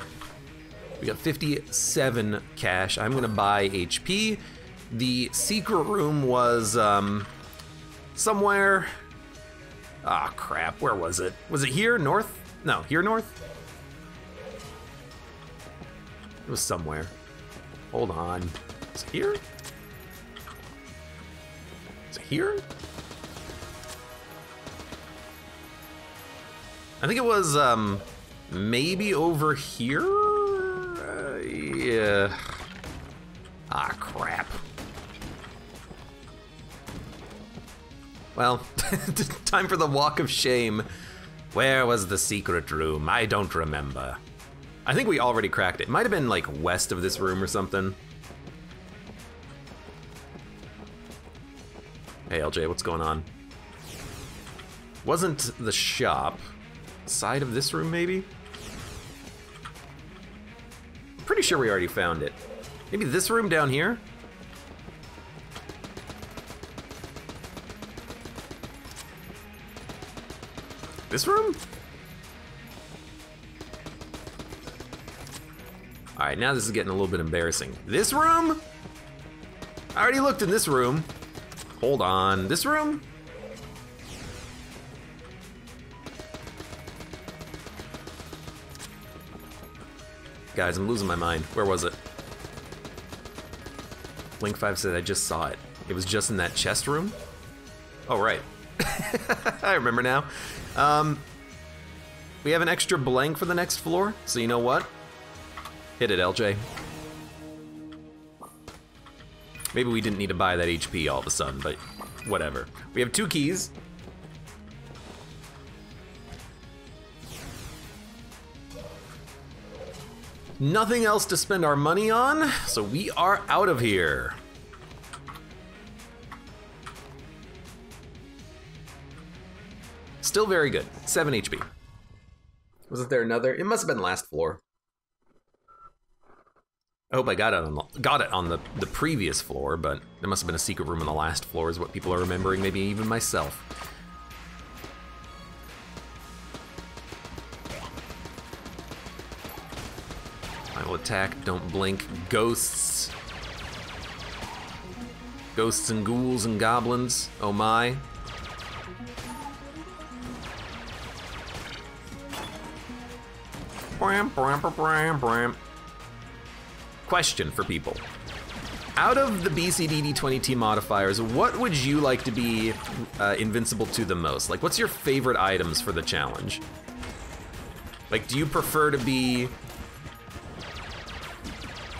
We got 57 cash. I'm gonna buy HP. The secret room was somewhere. Ah, crap. Where was it? Was it here north? No, here north? It was somewhere. Hold on. Is it here? Is it here? I think it was maybe over here? Yeah. Ah, crap. Well, time for the walk of shame. Where was the secret room? I don't remember. I think we already cracked it. Might have been like west of this room or something. Hey LJ, what's going on? Wasn't the shop side of this room maybe? Pretty sure we already found it. Maybe this room down here? This room? All right, now this is getting a little bit embarrassing. This room? I already looked in this room. Hold on, this room? Guys, I'm losing my mind. Where was it? Link 5 said I just saw it. It was just in that chest room? Oh, right. I remember now. We have an extra blank for the next floor, so you know what? Hit it, LJ. Maybe we didn't need to buy that HP all of a sudden, but whatever. We have 2 keys. Nothing else to spend our money on, so we are out of here. Still very good, 7 HP. Wasn't there another? It must have been last floor. I hope I got it on the previous floor, but there must have been a secret room on the last floor is what people are remembering, maybe even myself. Final attack, don't blink, ghosts. Ghosts and ghouls and goblins, oh my. Bram, bram, bram, bram. Question for people. Out of the BCDD20T modifiers, what would you like to be invincible to the most? Like, what's your favorite items for the challenge? Like, do you prefer to be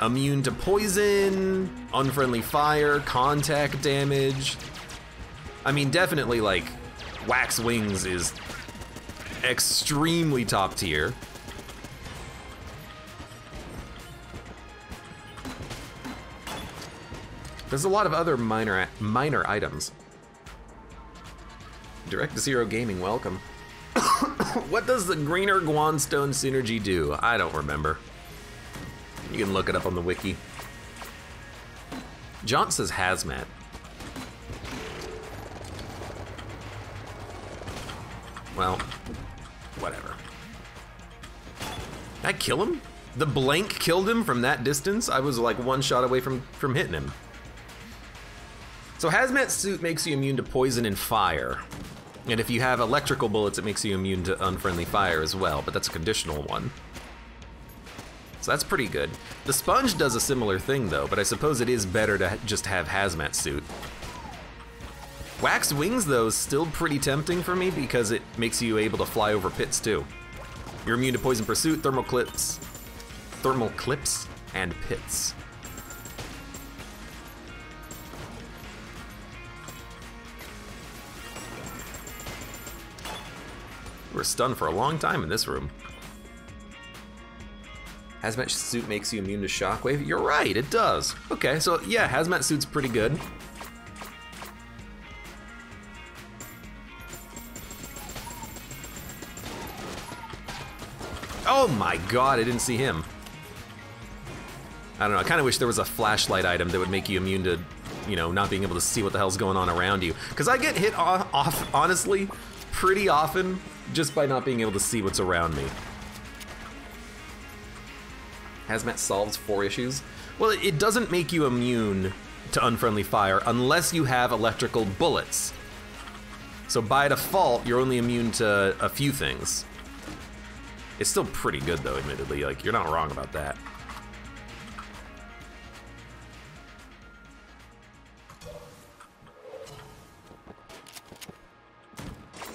immune to poison, unfriendly fire, contact damage? I mean, definitely, like, Wax Wings is extremely top tier. There's a lot of other minor items. Direct to Zero Gaming, welcome. What does the greener Guanstone synergy do? I don't remember. You can look it up on the wiki. Jaunt says hazmat. Well, whatever. Did I kill him? The blank killed him from that distance? I was like one shot away from hitting him. So hazmat suit makes you immune to poison and fire. And if you have electrical bullets, it makes you immune to unfriendly fire as well, but that's a conditional one. So that's pretty good. The sponge does a similar thing though, but I suppose it is better to just have hazmat suit. Wax wings though is still pretty tempting for me because it makes you able to fly over pits too. You're immune to poison pursuit, thermal clips, and pits. We're stunned for a long time in this room. Hazmat suit makes you immune to shockwave. You're right, it does. Okay, so yeah, hazmat suit's pretty good. Oh my god, I didn't see him. I don't know, I kind of wish there was a flashlight item that would make you immune to, you know, not being able to see what the hell's going on around you. Because I get hit off, honestly, pretty often just by not being able to see what's around me. Hazmat solves 4 issues. Well, it doesn't make you immune to unfriendly fire unless you have electrical bullets. So by default, you're only immune to a few things. It's still pretty good though, admittedly, like you're not wrong about that.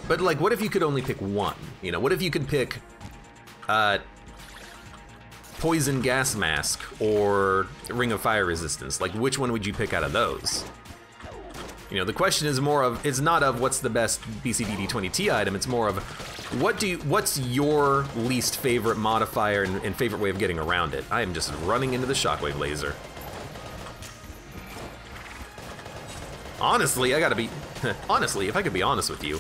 But like, what if you could only pick one? You know, what if you could pick poison gas mask or ring of fire resistance? Like, which one would you pick out of those? You know, the question is more of, it's not of what's the best BCDD20T item, it's more of what's your least favorite modifier and favorite way of getting around it? I am just running into the shockwave laser. Honestly, I gotta be, honestly, if I could be honest with you,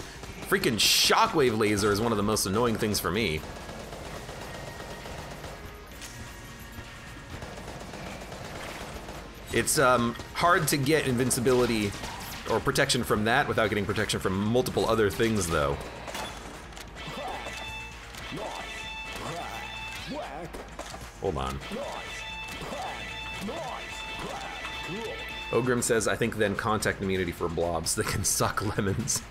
freaking shockwave laser is one of the most annoying things for me. It's hard to get invincibility or protection from that without getting protection from multiple other things though. Hold on. Ogrim says, I think then contact immunity for blobs that can suck lemons.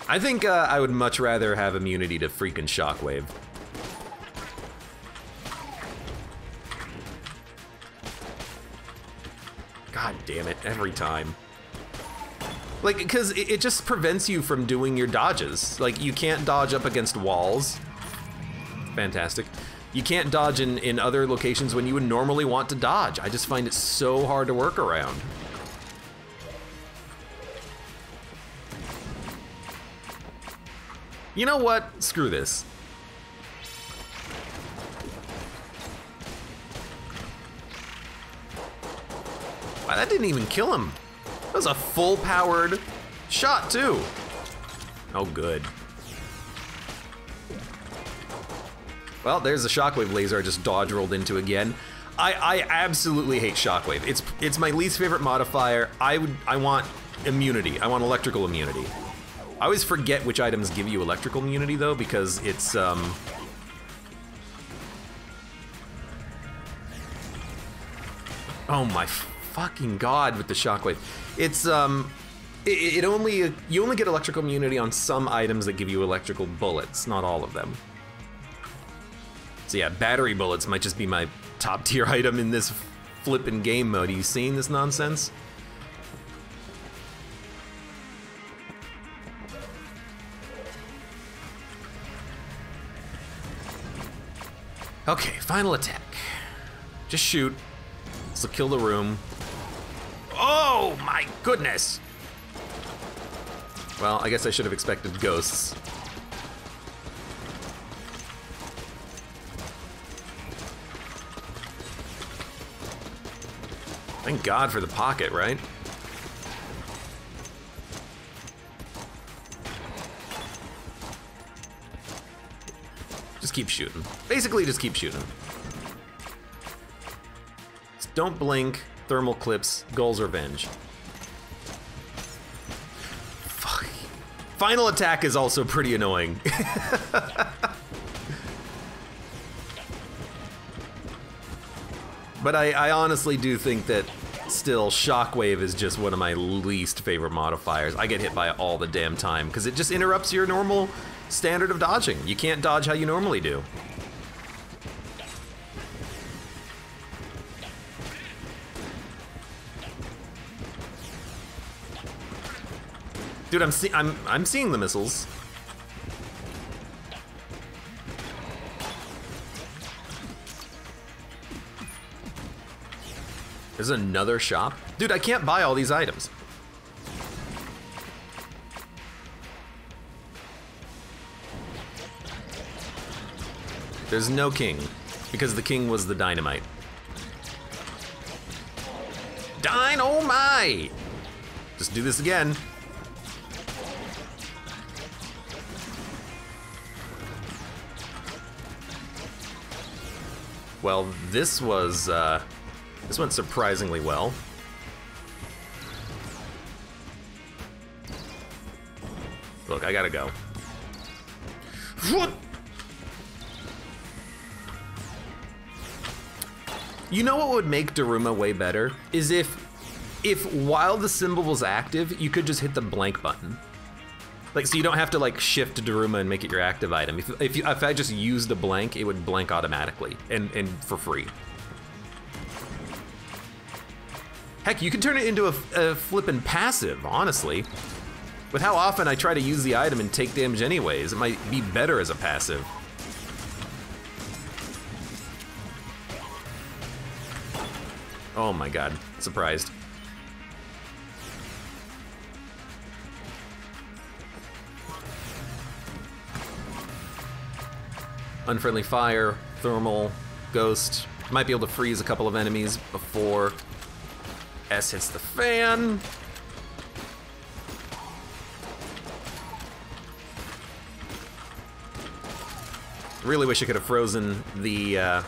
I think I would much rather have immunity to freaking shockwave. God damn it, every time. Like, because it just prevents you from doing your dodges. Like, you can't dodge up against walls. Fantastic. You can't dodge in other locations when you would normally want to dodge. I just find it so hard to work around. You know what? Screw this. Wow, that didn't even kill him. That was a full-powered shot, too. Oh, good. Well, there's the shockwave laser I just dodge rolled into again. I absolutely hate shockwave. It's my least favorite modifier. I want immunity. I want electrical immunity. I always forget which items give you electrical immunity though, because it's oh my fucking god with the shockwave. It's you only get electrical immunity on some items that give you electrical bullets, not all of them. So yeah, battery bullets might just be my top tier item in this flippin' game mode. Are you seeing this nonsense? Okay, final attack. Just shoot. This will kill the room. Oh my goodness! Well, I guess I should have expected ghosts. Thank God for the pocket, right? Just keep shooting. Basically, just keep shooting. Just don't blink, thermal clips, Gull's Revenge. Fuck. Final attack is also pretty annoying. But I honestly do think that still Shockwave is just one of my least favorite modifiers. I get hit by it all the damn time because it just interrupts your normal standard of dodging. You can't dodge how you normally do. Dude, I'm seeing the missiles. There's another shop? Dude, I can't buy all these items. There's no king, because the king was the dynamite. Dynamite! Just do this again. Well, this went surprisingly well. Look, I gotta go. What? You know what would make Daruma way better? Is if while the symbol was active, you could just hit the blank button. Like, so you don't have to like shift Daruma and make it your active item. If I just used a blank, it would blank automatically and for free. Heck, you could turn it into a flippin' passive, honestly. With how often I try to use the item and take damage anyways, it might be better as a passive. Oh my god, surprised. Unfriendly fire, thermal, ghost. Might be able to freeze a couple of enemies before S hits the fan. Really wish I could have frozen the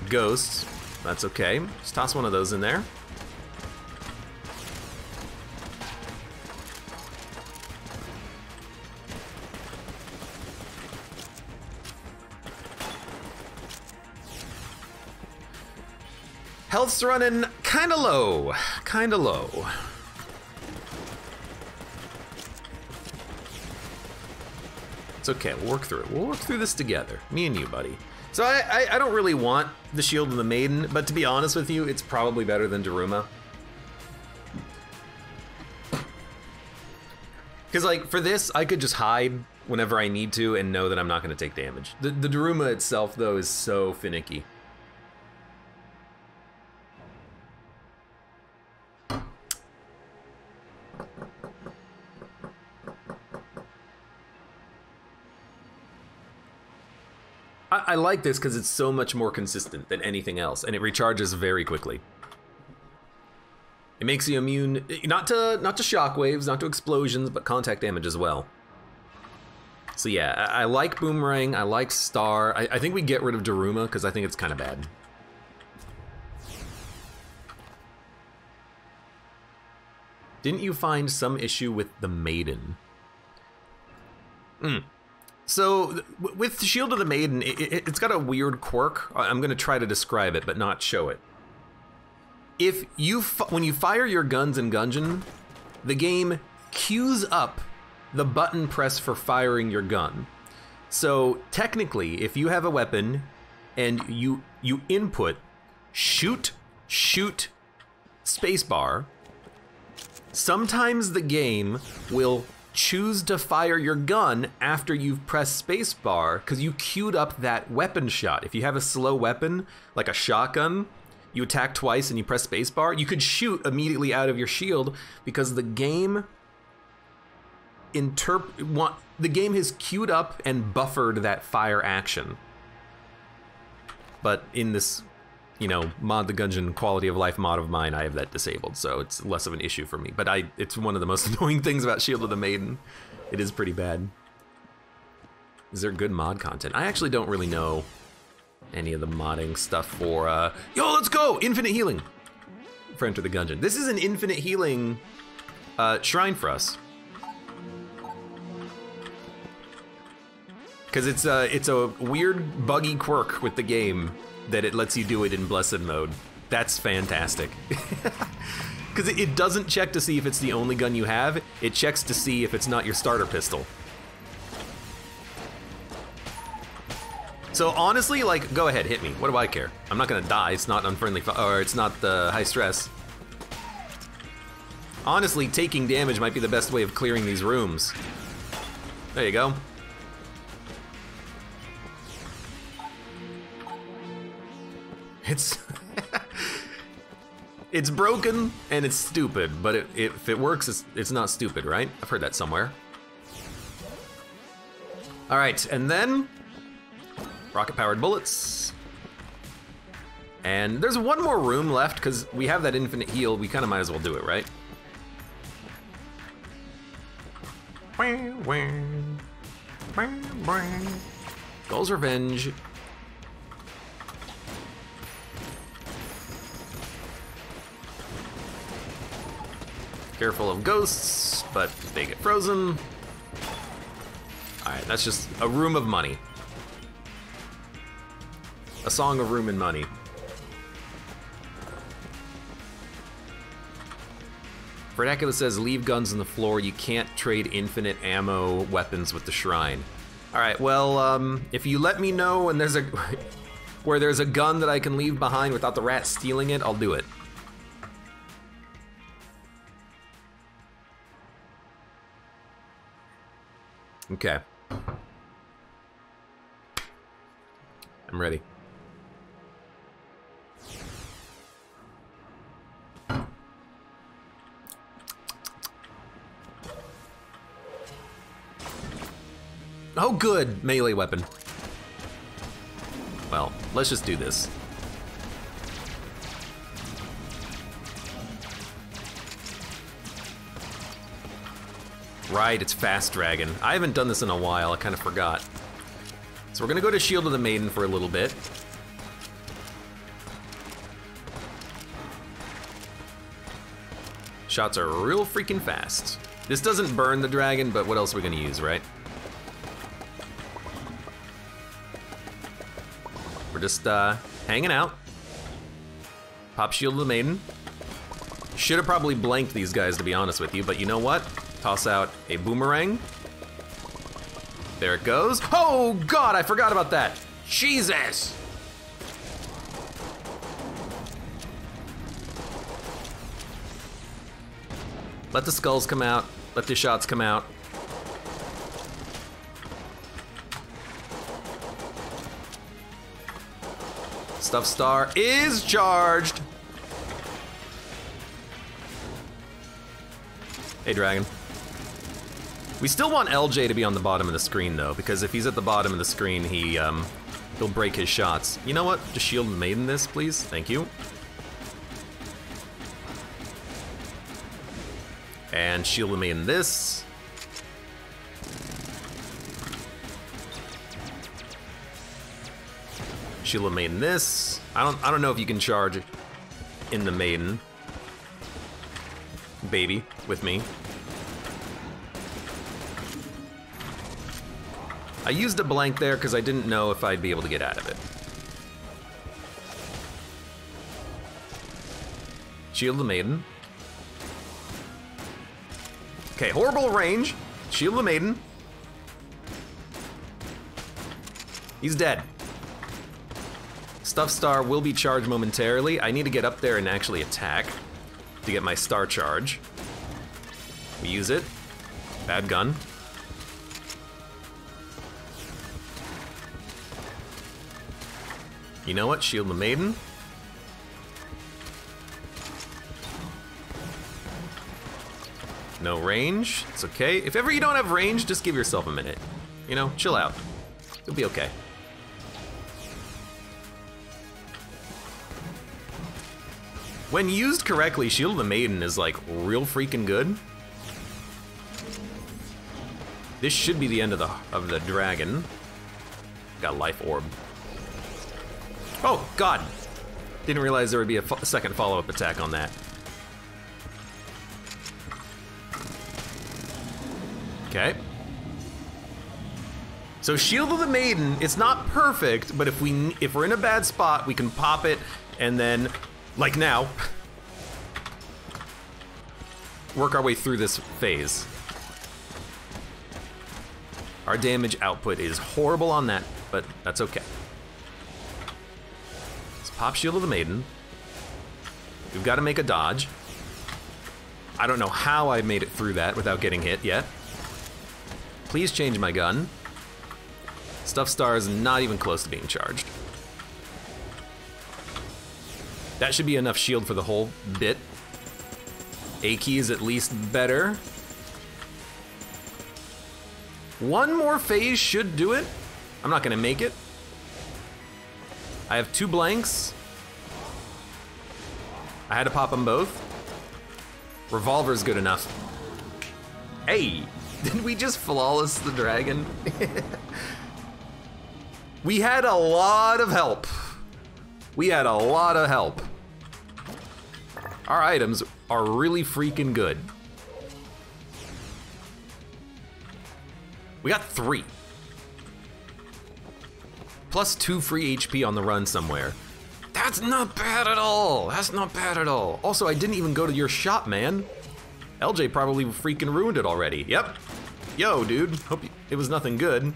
ghosts. That's okay. Just toss one of those in there. Health's running kinda low, kinda low. It's okay, we'll work through it. We'll work through this together, me and you, buddy. So I don't really want the Shield of the Maiden, but to be honest with you, it's probably better than Daruma. Because like, for this, I could just hide whenever I need to and know that I'm not gonna take damage. The Daruma itself, though, is so finicky. I like this because it's so much more consistent than anything else, and it recharges very quickly. It makes you immune, not to shockwaves, not to explosions, but contact damage as well. So yeah, I like Boomerang, I like Star. I think we get rid of Daruma because I think it's kind of bad. Didn't you find some issue with the Maiden? So, with Shield of the Maiden, it's got a weird quirk. I'm gonna try to describe it, but not show it. When you fire your guns in Gungeon, the game queues up the button press for firing your gun. So, technically, if you have a weapon and you input shoot, spacebar, sometimes the game will choose to fire your gun after you've pressed spacebar because you queued up that weapon shot. If you have a slow weapon, like a shotgun, you attack twice and you press spacebar, you could shoot immediately out of your shield because the game has queued up and buffered that fire action. But in this, you know, mod the Gungeon quality of life mod of mine, I have that disabled, so it's less of an issue for me. But it's one of the most annoying things about Shield of the Maiden. It is pretty bad. Is there good mod content? I actually don't really know any of the modding stuff for, yo, let's go! Infinite healing for Enter the Gungeon. This is an infinite healing shrine for us. Because it's a weird buggy quirk with the game that it lets you do it in blessed mode. That's fantastic. Because it doesn't check to see if it's the only gun you have, it checks to see if it's not your starter pistol. So honestly, like, go ahead, hit me. What do I care? I'm not gonna die. It's not unfriendly, or it's not high stress. Honestly, taking damage might be the best way of clearing these rooms. There you go. It's it's broken and it's stupid, but if it works, it's not stupid, right? I've heard that somewhere. All right, and then rocket-powered bullets. And there's one more room left, because we have that infinite heal. We kind of might as well do it, right? Gull's Revenge. Careful of ghosts, but they get frozen. All right, that's just a room of money. A song of room and money. Verdacula says, leave guns on the floor. You can't trade infinite ammo weapons with the shrine. All right, well, if you let me know when there's where there's a gun that I can leave behind without the rat stealing it, I'll do it. Okay. I'm ready. Oh, good, melee weapon. Well, let's just do this. Right, it's Fast Dragon. I haven't done this in a while, I kind of forgot. So we're gonna go to Shield of the Maiden for a little bit. Shots are real freaking fast. This doesn't burn the dragon, but what else are we gonna use, right? We're just hanging out. Pop Shield of the Maiden. Should have probably blanked these guys, to be honest with you, but you know what? Toss out a boomerang. There it goes. Oh God, I forgot about that. Jesus! Let the skulls come out. Let the shots come out. Stuff Star is charged. Hey, Dragon. We still want LJ to be on the bottom of the screen, though, because if he's at the bottom of the screen, he'll break his shots. You know what? Just Shield the Maiden this, please. Thank you. And Shield the Maiden this. Shield the Maiden this. I don't know if you can charge in the Maiden. Baby, with me. I used a blank there because I didn't know if I'd be able to get out of it. Shield the Maiden. Okay, horrible range. Shield the Maiden. He's dead. Stuff Star will be charged momentarily. I need to get up there and actually attack to get my star charge. We use it. Bad gun. You know what? Shield the Maiden. No range. It's okay. If ever you don't have range, just give yourself a minute. You know, chill out. You'll be okay. When used correctly, Shield of the Maiden is like real freaking good. This should be the end of the dragon. got a life orb. Oh, God. Didn't realize there would be a second follow-up attack on that. Okay. So Shield of the Maiden, it's not perfect, but if we're in a bad spot, we can pop it and then, like now, work our way through this phase. Our damage output is horrible on that, but that's okay. Let's pop Shield of the Maiden. We've got to make a dodge. I don't know how I made it through that without getting hit yet. Please change my gun. Stuff Star is not even close to being charged. That should be enough shield for the whole bit. A key is at least better. One more phase should do it. I'm not gonna make it. I have 2 blanks. I had to pop them both. Revolver's good enough. Hey, did we just flawless the dragon? We had a lot of help. We had a lot of help. Our items are really freaking good. We got 3. Plus 2 free HP on the run somewhere. That's not bad at all. That's not bad at all. Also, I didn't even go to your shop, man. LJ probably freaking ruined it already. Yep. Yo, dude. Hope it was nothing good.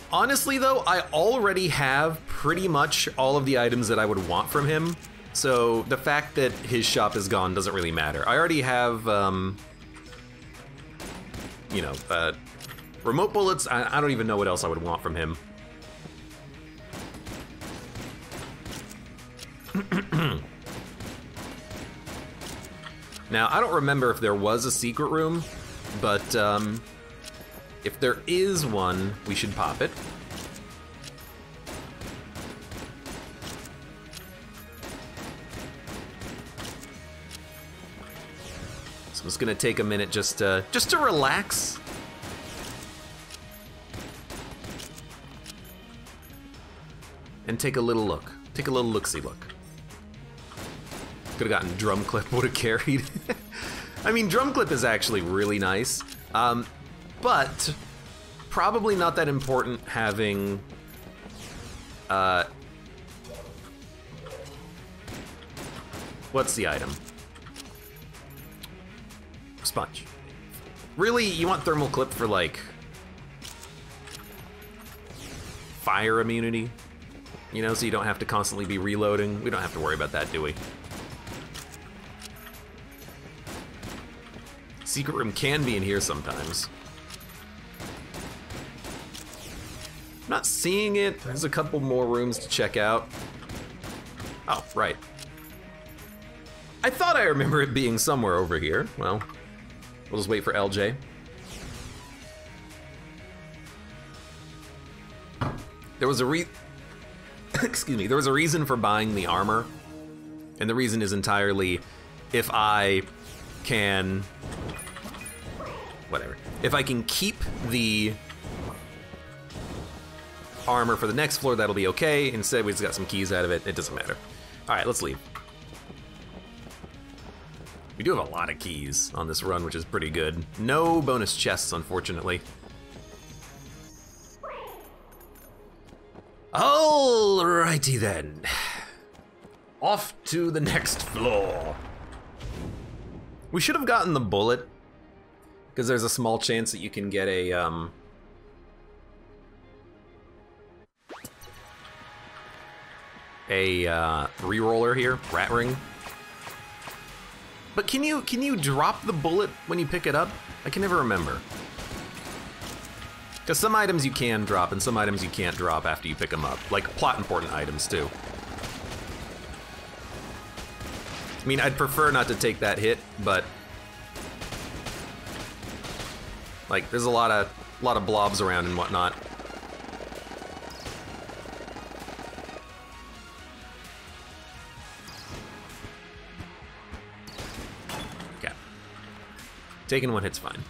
Honestly, though, I already have pretty much all of the items that I would want from him. So the fact that his shop is gone doesn't really matter. I already have, you know, remote bullets. I don't even know what else I would want from him. Now, I don't remember if there was a secret room, but if there is one, we should pop it. So it's gonna take a minute just to relax. And take a little look. Take a little look-see look. Could've gotten drum clip, would've carried. I mean, drum clip is actually really nice. But probably not that important having what's the item? Sponge. Really, you want thermal clip for like fire immunity? You know, so you don't have to constantly be reloading. We don't have to worry about that, do we? Secret room can be in here sometimes. I'm not seeing it. There's a couple more rooms to check out. Oh, right. I thought I remember it being somewhere over here. Well, we'll just wait for LJ. There was a excuse me, there was a reason for buying the armor. And the reason is entirely if I can, whatever. If I can keep the armor for the next floor, that'll be okay. Instead, we just got some keys out of it. It doesn't matter. All right, let's leave. We do have a lot of keys on this run, which is pretty good. No bonus chests, unfortunately. Alrighty then. Off to the next floor. We should have gotten the bullet, because there's a small chance that you can get a reroller here, rat ring. But can you drop the bullet when you pick it up? I can never remember. Because some items you can drop and some items you can't drop after you pick them up, like plot important items too. I mean, I'd prefer not to take that hit, but like there's a lot of blobs around and whatnot. Taking one hit's fine.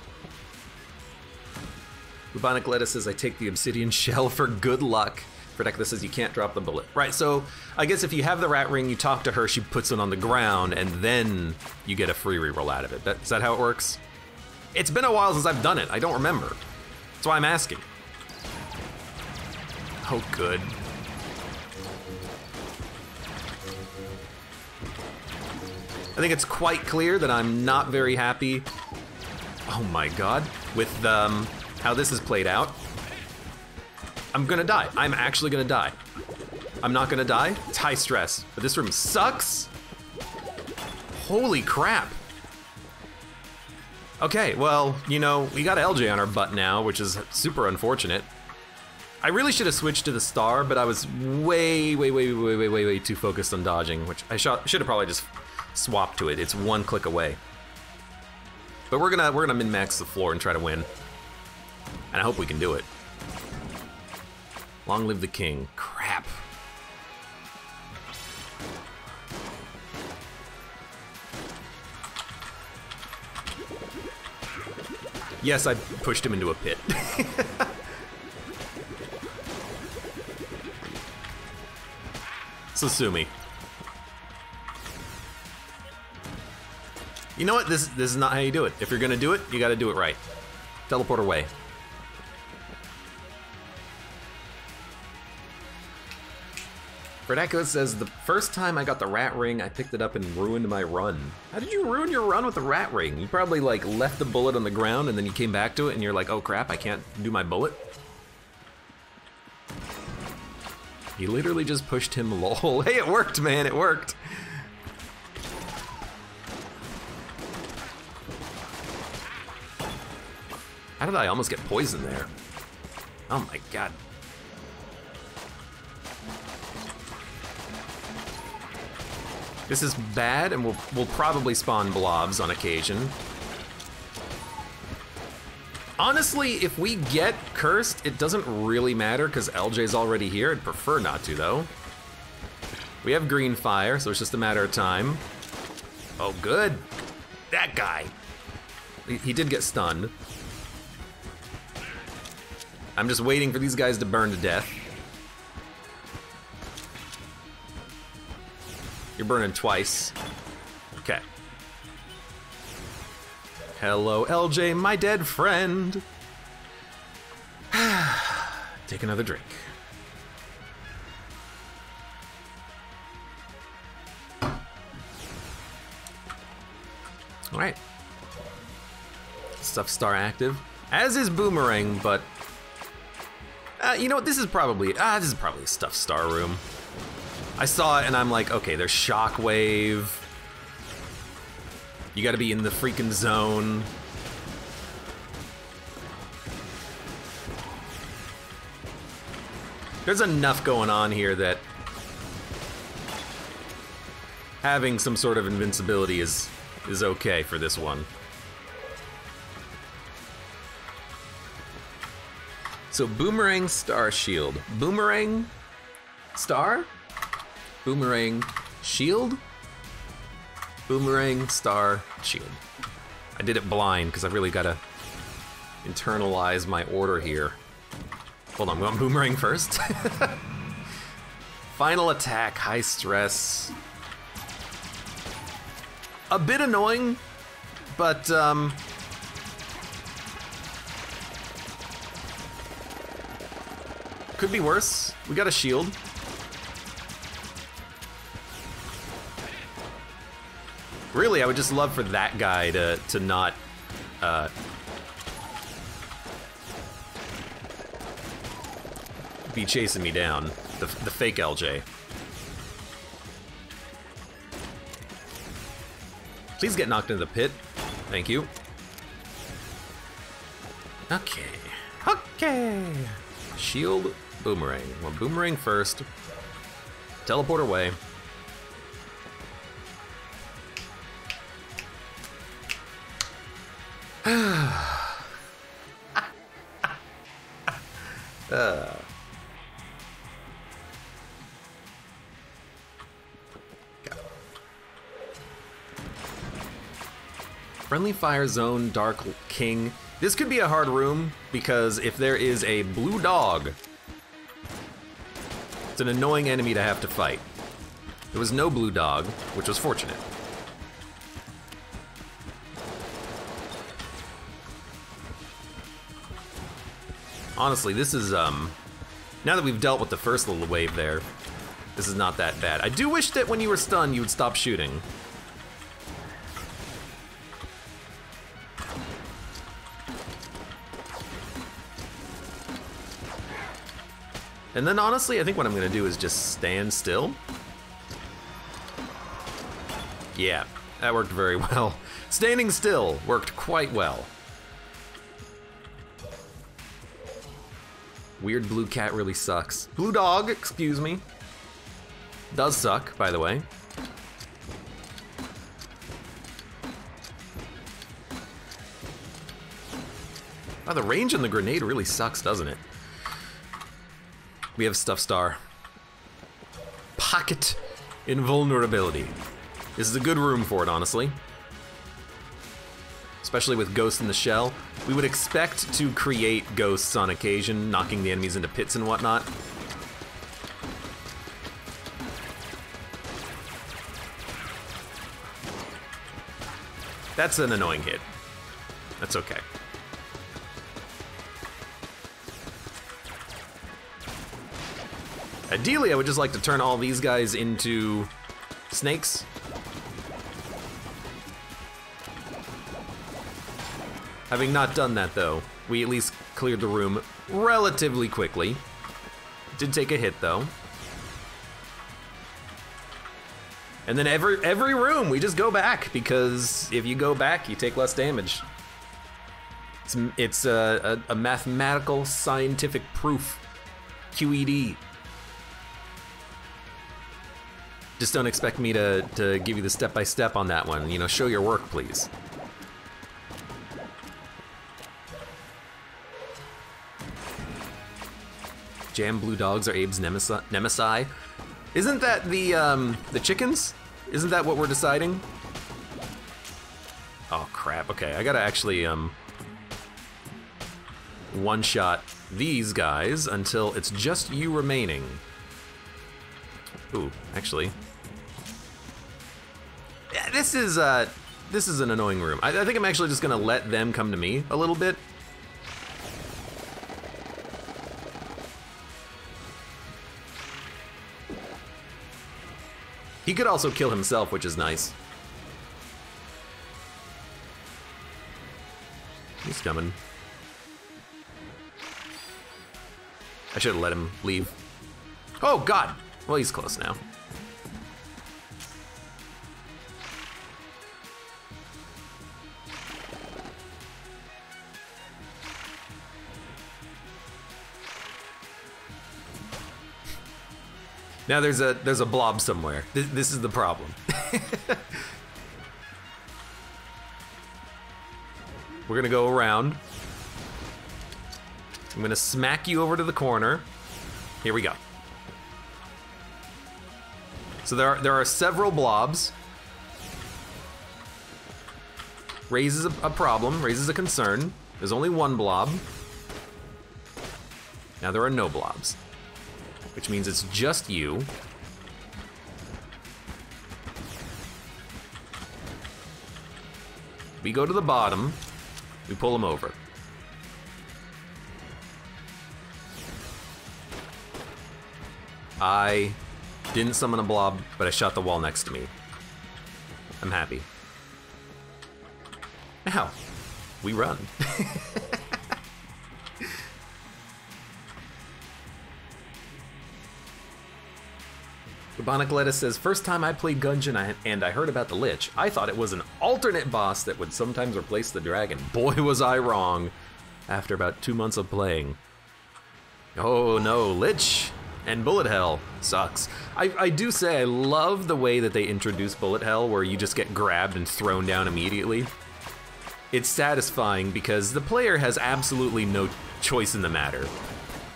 Bubonic Lettuce says, I take the obsidian shell for good luck. Fredekla says, you can't drop the bullet. Right, so I guess if you have the rat ring, you talk to her, she puts it on the ground, and then you get a free reroll out of it. Is that how it works? It's been a while since I've done it. I don't remember. That's why I'm asking. Oh, good. I think it's quite clear that I'm not very happy, oh my god, with how this is played out. I'm gonna die. I'm actually gonna die. I'm not gonna die. It's high stress, but this room sucks. Holy crap. Okay, well, you know, we got LJ on our butt now, which is super unfortunate. I really should have switched to the star, but I was way too focused on dodging, which I should have probably just swapped to it. It's one click away. But we're gonna min-max the floor and try to win. And I hope we can do it. Long live the king. Crap. Yes, I pushed him into a pit. So sue me. You know what? This is not how you do it. If you're gonna do it, you gotta do it right. Teleport away. Fredekla says, the first time I got the rat ring, I picked it up and ruined my run. How did you ruin your run with the rat ring? You probably like left the bullet on the ground and then you came back to it and you're like, oh crap, I can't do my bullet. He literally just pushed him, lol. Hey, it worked, man, it worked. How did I almost get poisoned there? Oh my god. This is bad, and we'll probably spawn blobs on occasion. Honestly, if we get cursed, it doesn't really matter because LJ's already here. I'd prefer not to, though. We have green fire, so it's just a matter of time. Oh, good. That guy. He did get stunned. I'm just waiting for these guys to burn to death. You're burning twice. Okay. Hello, LJ, my dead friend. Take another drink. All right. Stuff star active, as is Boomerang, but you know what? This is probably a stuff star room. I saw it and I'm like, okay, there's Shockwave. You gotta be in the freaking zone. There's enough going on here that having some sort of invincibility is okay for this one. So Boomerang, Star, Shield. Boomerang, Star? Boomerang, Shield? Boomerang, Star, Shield. I did it blind because I really gotta internalize my order here. Hold on, we want Boomerang first? Final attack, high stress. A bit annoying, but could be worse. We got a shield. Really, I would just love for that guy to not be chasing me down. The fake LJ. Please get knocked into the pit. Thank you. Okay. Okay. Shield, Boomerang. Well, Boomerang first. Teleport away. Friendly fire zone, Dark King. This could be a hard room because if there is a blue dog, it's an annoying enemy to have to fight. There was no blue dog, which was fortunate. Honestly, this is, now that we've dealt with the first little wave there, this is not that bad. I do wish that when you were stunned, you would stop shooting. And then honestly, I think what I'm gonna do is just stand still. Yeah, that worked very well. Standing still worked quite well. Weird blue cat really sucks. Blue dog, excuse me. Does suck, by the way. Wow, the range on the grenade really sucks, doesn't it? We have Stuff Star. Pocket invulnerability. This is a good room for it, honestly. Especially with Ghost in the Shell. We would expect to create ghosts on occasion, knocking the enemies into pits and whatnot. That's an annoying hit. That's okay. Ideally, I would just like to turn all these guys into snakes. Having not done that though, we at least cleared the room relatively quickly. Did take a hit though. And then every room we just go back, because if you go back, you take less damage. It's a mathematical scientific proof. QED. Just don't expect me to give you the step-by-step on that one. You know, show your work, please. Jam blue dogs are Abe's nemesi. Isn't that the chickens? Isn't that what we're deciding? Oh crap, okay, I gotta actually one-shot these guys until it's just you remaining. Ooh, actually. Yeah, this is an annoying room. I think I'm actually just gonna let them come to me a little bit. He could also kill himself, which is nice. He's coming. I should have let him leave. Oh God! Well, he's close now. Now there's a blob somewhere. This is the problem. We're gonna go around. I'm gonna smack you over to the corner. Here we go. So there are several blobs. Raises a problem, raises a concern. There's only one blob. Now there are no blobs, which means it's just you. We go to the bottom, we pull him over. I didn't summon a blob, but I shot the wall next to me. I'm happy. Now, we run. Bonic Lettuce says, first time I played Gungeon and I heard about the Lich, I thought it was an alternate boss that would sometimes replace the dragon. Boy, was I wrong after about 2 months of playing. Oh no, Lich and Bullet Hell sucks. I do say I love the way that they introduce Bullet Hell, where you just get grabbed and thrown down immediately. It's satisfying because the player has absolutely no choice in the matter,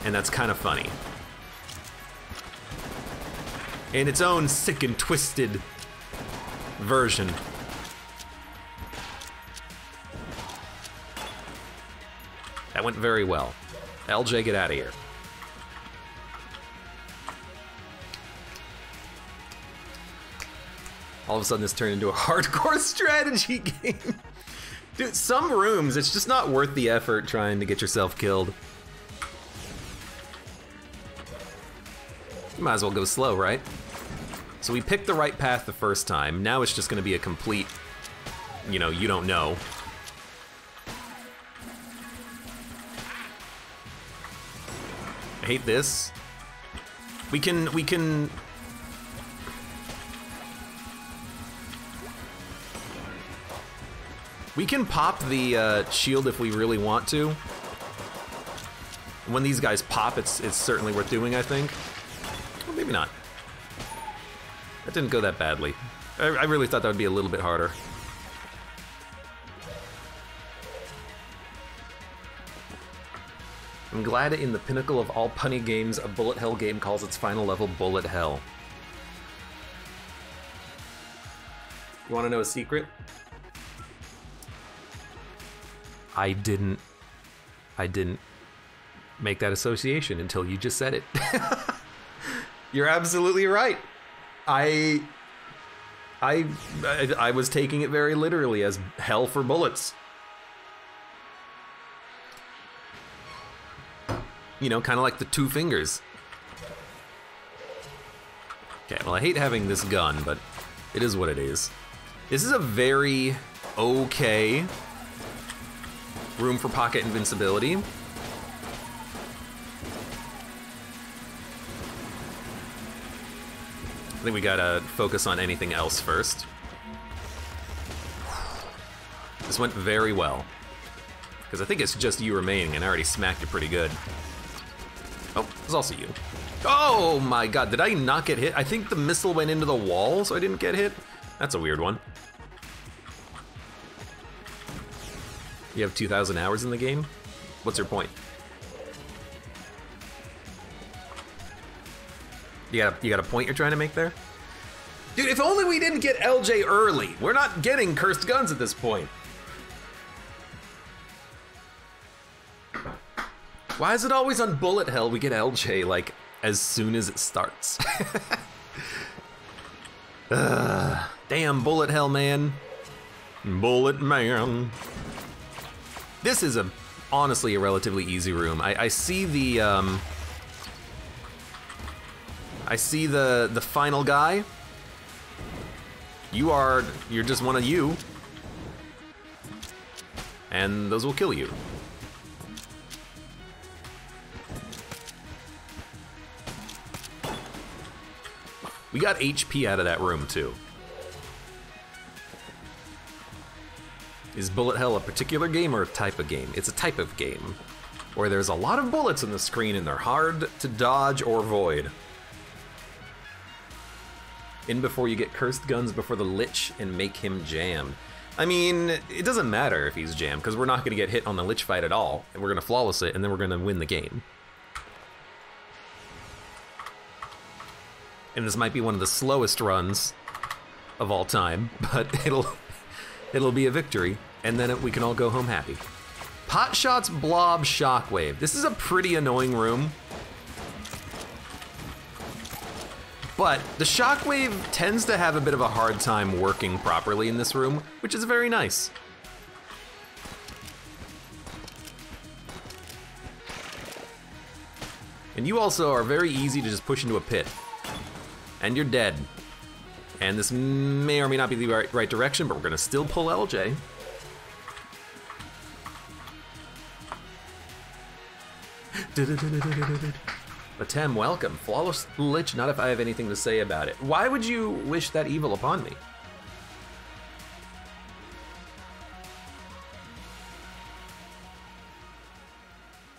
and that's kind of funny. In its own sick and twisted version. That went very well. LJ, get out of here. All of a sudden this turned into a hardcore strategy game. Dude, some rooms, it's just not worth the effort trying to get yourself killed. You might as well go slow, right? So we picked the right path the first time. Now it's just gonna be a complete, you know, you don't know. I hate this. We can pop the shield if we really want to. When these guys pop, it's certainly worth doing, I think. Well, maybe not. That didn't go that badly. I really thought that would be a little bit harder. I'm glad in the pinnacle of all punny games, a bullet hell game calls its final level Bullet Hell. You wanna know a secret? I didn't make that association until you just said it. You're absolutely right. I was taking it very literally as hell for bullets. You know, kind of like the two fingers. Okay, well I hate having this gun, but it is what it is. This is a very okay room for pocket invincibility. I think we gotta focus on anything else first. This went very well. Because I think it's just you remaining, and I already smacked it pretty good. Oh, it's also you. Oh my god, did I not get hit? I think the missile went into the wall, so I didn't get hit. That's a weird one. You have 2,000 hours in the game? What's your point? You got a point you're trying to make there? Dude, if only we didn't get LJ early. We're not getting cursed guns at this point. Why is it always on Bullet Hell we get LJ, like, as soon as it starts? Damn, Bullet Hell, man. Bullet Man. This is honestly a relatively easy room. I see the final guy. You're just one of you. And those will kill you. We got HP out of that room too. Is Bullet Hell a particular game or a type of game? It's a type of game where there's a lot of bullets on the screen and they're hard to dodge or avoid. In before you get cursed guns before the Lich and make him jammed. I mean, it doesn't matter if he's jammed because we're not gonna get hit on the Lich fight at all. And we're gonna flawless it and then we're gonna win the game. And this might be one of the slowest runs of all time, but it'll be a victory, and then we can all go home happy. Potshot's Blob Shockwave. This is a pretty annoying room. But the Shockwave tends to have a bit of a hard time working properly in this room, which is very nice. And you also are very easy to just push into a pit. And you're dead. And this may or may not be the right direction, but we're gonna still pull LJ. Atem, welcome. Flawless Lich, not if I have anything to say about it. Why would you wish that evil upon me?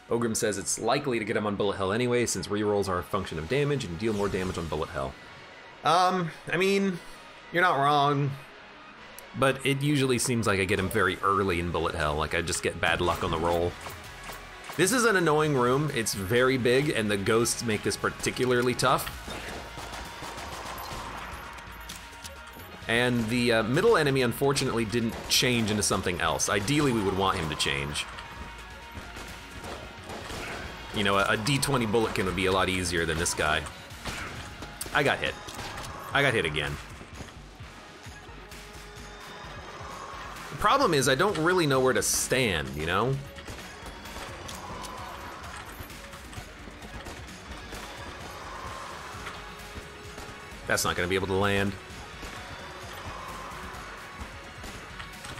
Ogrim says it's likely to get him on Bullet Hell anyway, since rerolls are a function of damage and deal more damage on Bullet Hell. I mean, you're not wrong, but it usually seems like I get him very early in Bullet Hell, like I just get bad luck on the roll. This is an annoying room, it's very big, and the ghosts make this particularly tough. And the middle enemy, unfortunately, didn't change into something else. Ideally, we would want him to change. You know, a D20 bulletkin would be a lot easier than this guy. I got hit. I got hit again. The problem is I don't really know where to stand, you know? That's not gonna be able to land.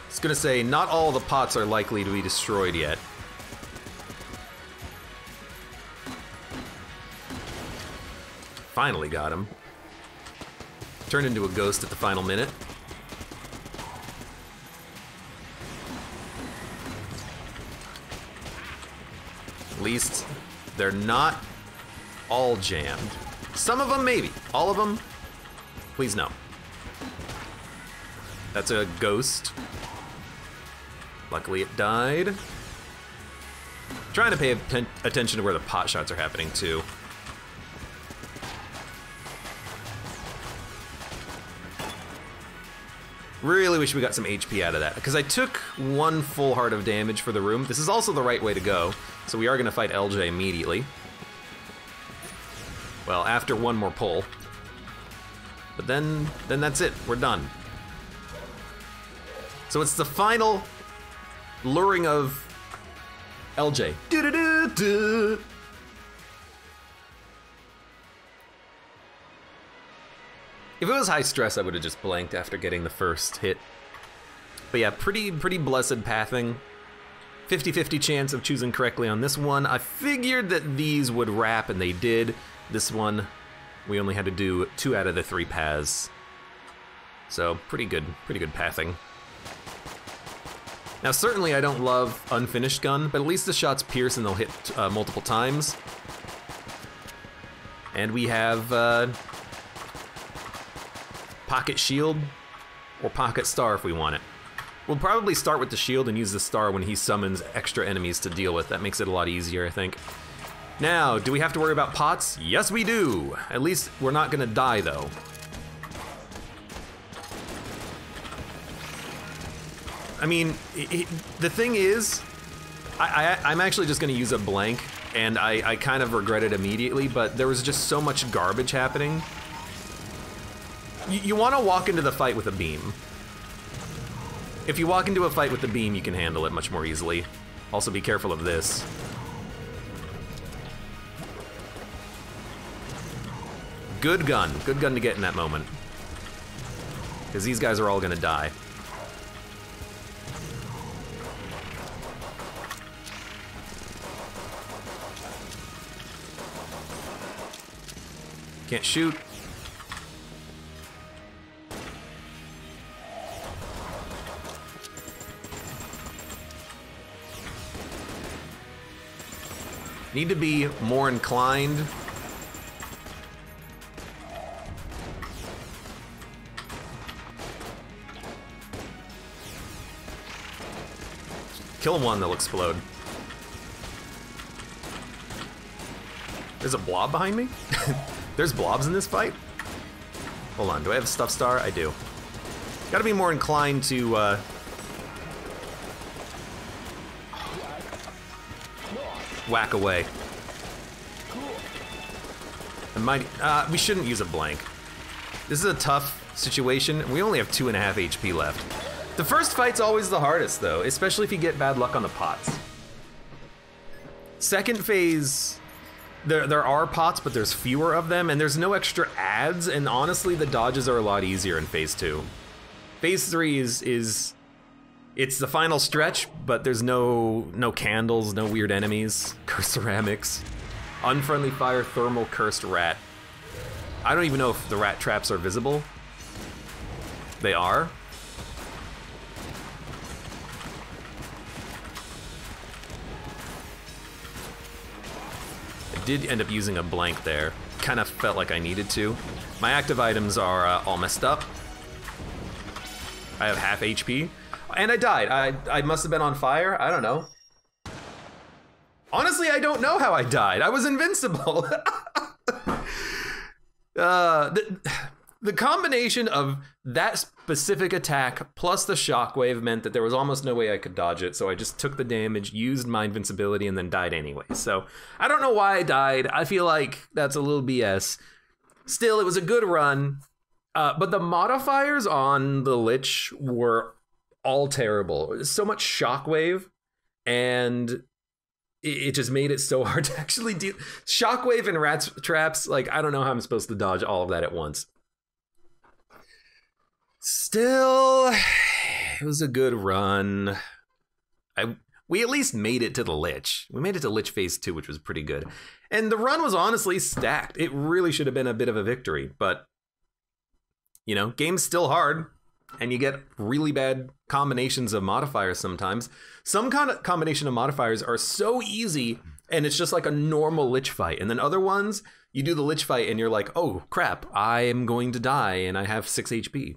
It's gonna say not all the pots are likely to be destroyed yet. Finally got him. Turned into a ghost at the final minute. At least they're not all jammed. Some of them, maybe. All of them, please no. That's a ghost. Luckily it died. Trying to pay attention to where the pot shots are happening too. Really wish we got some HP out of that, because I took 1 full heart of damage for the room. This is also the right way to go, so we are gonna fight LJ immediately. Well, after 1 more pull. But then that's it, we're done. So it's the final luring of LJ. Do-do-do-do. If it was high stress, I would have just blanked after getting the first hit. But yeah, pretty blessed pathing. 50-50 chance of choosing correctly on this one. I figured that these would wrap, and they did. This one, we only had to do 2 out of the 3 paths. So pretty good pathing. Now certainly I don't love unfinished gun, but at least the shots pierce and they'll hit multiple times. And we have pocket shield or pocket star if we want it. We'll probably start with the shield and use the star when he summons extra enemies to deal with. That makes it a lot easier, I think. Now, do we have to worry about pots? Yes, we do. At least we're not gonna die though. I mean, the thing is, I'm actually just gonna use a blank, and I kind of regret it immediately, but there was just so much garbage happening. You wanna walk into the fight with a beam. If you walk into a fight with a beam, you can handle it much more easily. Also be careful of this. Good gun to get in that moment. Because these guys are all gonna die. Can't shoot. Need to be more inclined. Kill one, they'll explode. There's a blob behind me? There's blobs in this fight? Hold on, do I have a stuff star? I do. Gotta be more inclined to, whack away. We shouldn't use a blank. This is a tough situation. We only have 2.5 HP left. The first fight's always the hardest though, especially if you get bad luck on the pots. Second phase, there are pots, but there's fewer of them, and there's no extra ads, and honestly, the dodges are a lot easier in phase 2. Phase 3 is it's the final stretch, but there's no candles, no weird enemies, cursed ceramics, unfriendly fire, thermal, cursed rat. I don't even know if the rat traps are visible. They are. I did end up using a blank there. Kind of felt like I needed to. My active items are all messed up. I have half HP. And I died. I must have been on fire. I don't know. Honestly, I don't know how I died. I was invincible. The combination of that specific attack plus the shockwave meant that there was almost no way I could dodge it, so I just took the damage, used my invincibility, and then died anyway. So I don't know why I died. I feel like that's a little BS. Still, it was a good run, but the modifiers on the Lich were all terrible. So much shockwave, and it just made it so hard to actually deal. Shockwave and rat traps, like, I don't know how I'm supposed to dodge all of that at once. Still, it was a good run. We at least made it to the Lich. We made it to Lich Phase 2, which was pretty good. And the run was honestly stacked. It really should have been a bit of a victory, but, you know, game's still hard, and you get really bad combinations of modifiers sometimes. Some kind of combination of modifiers are so easy, and it's just like a normal Lich fight. And then other ones, you do the Lich fight, and you're like, oh, crap, I am going to die, and I have 6 HP.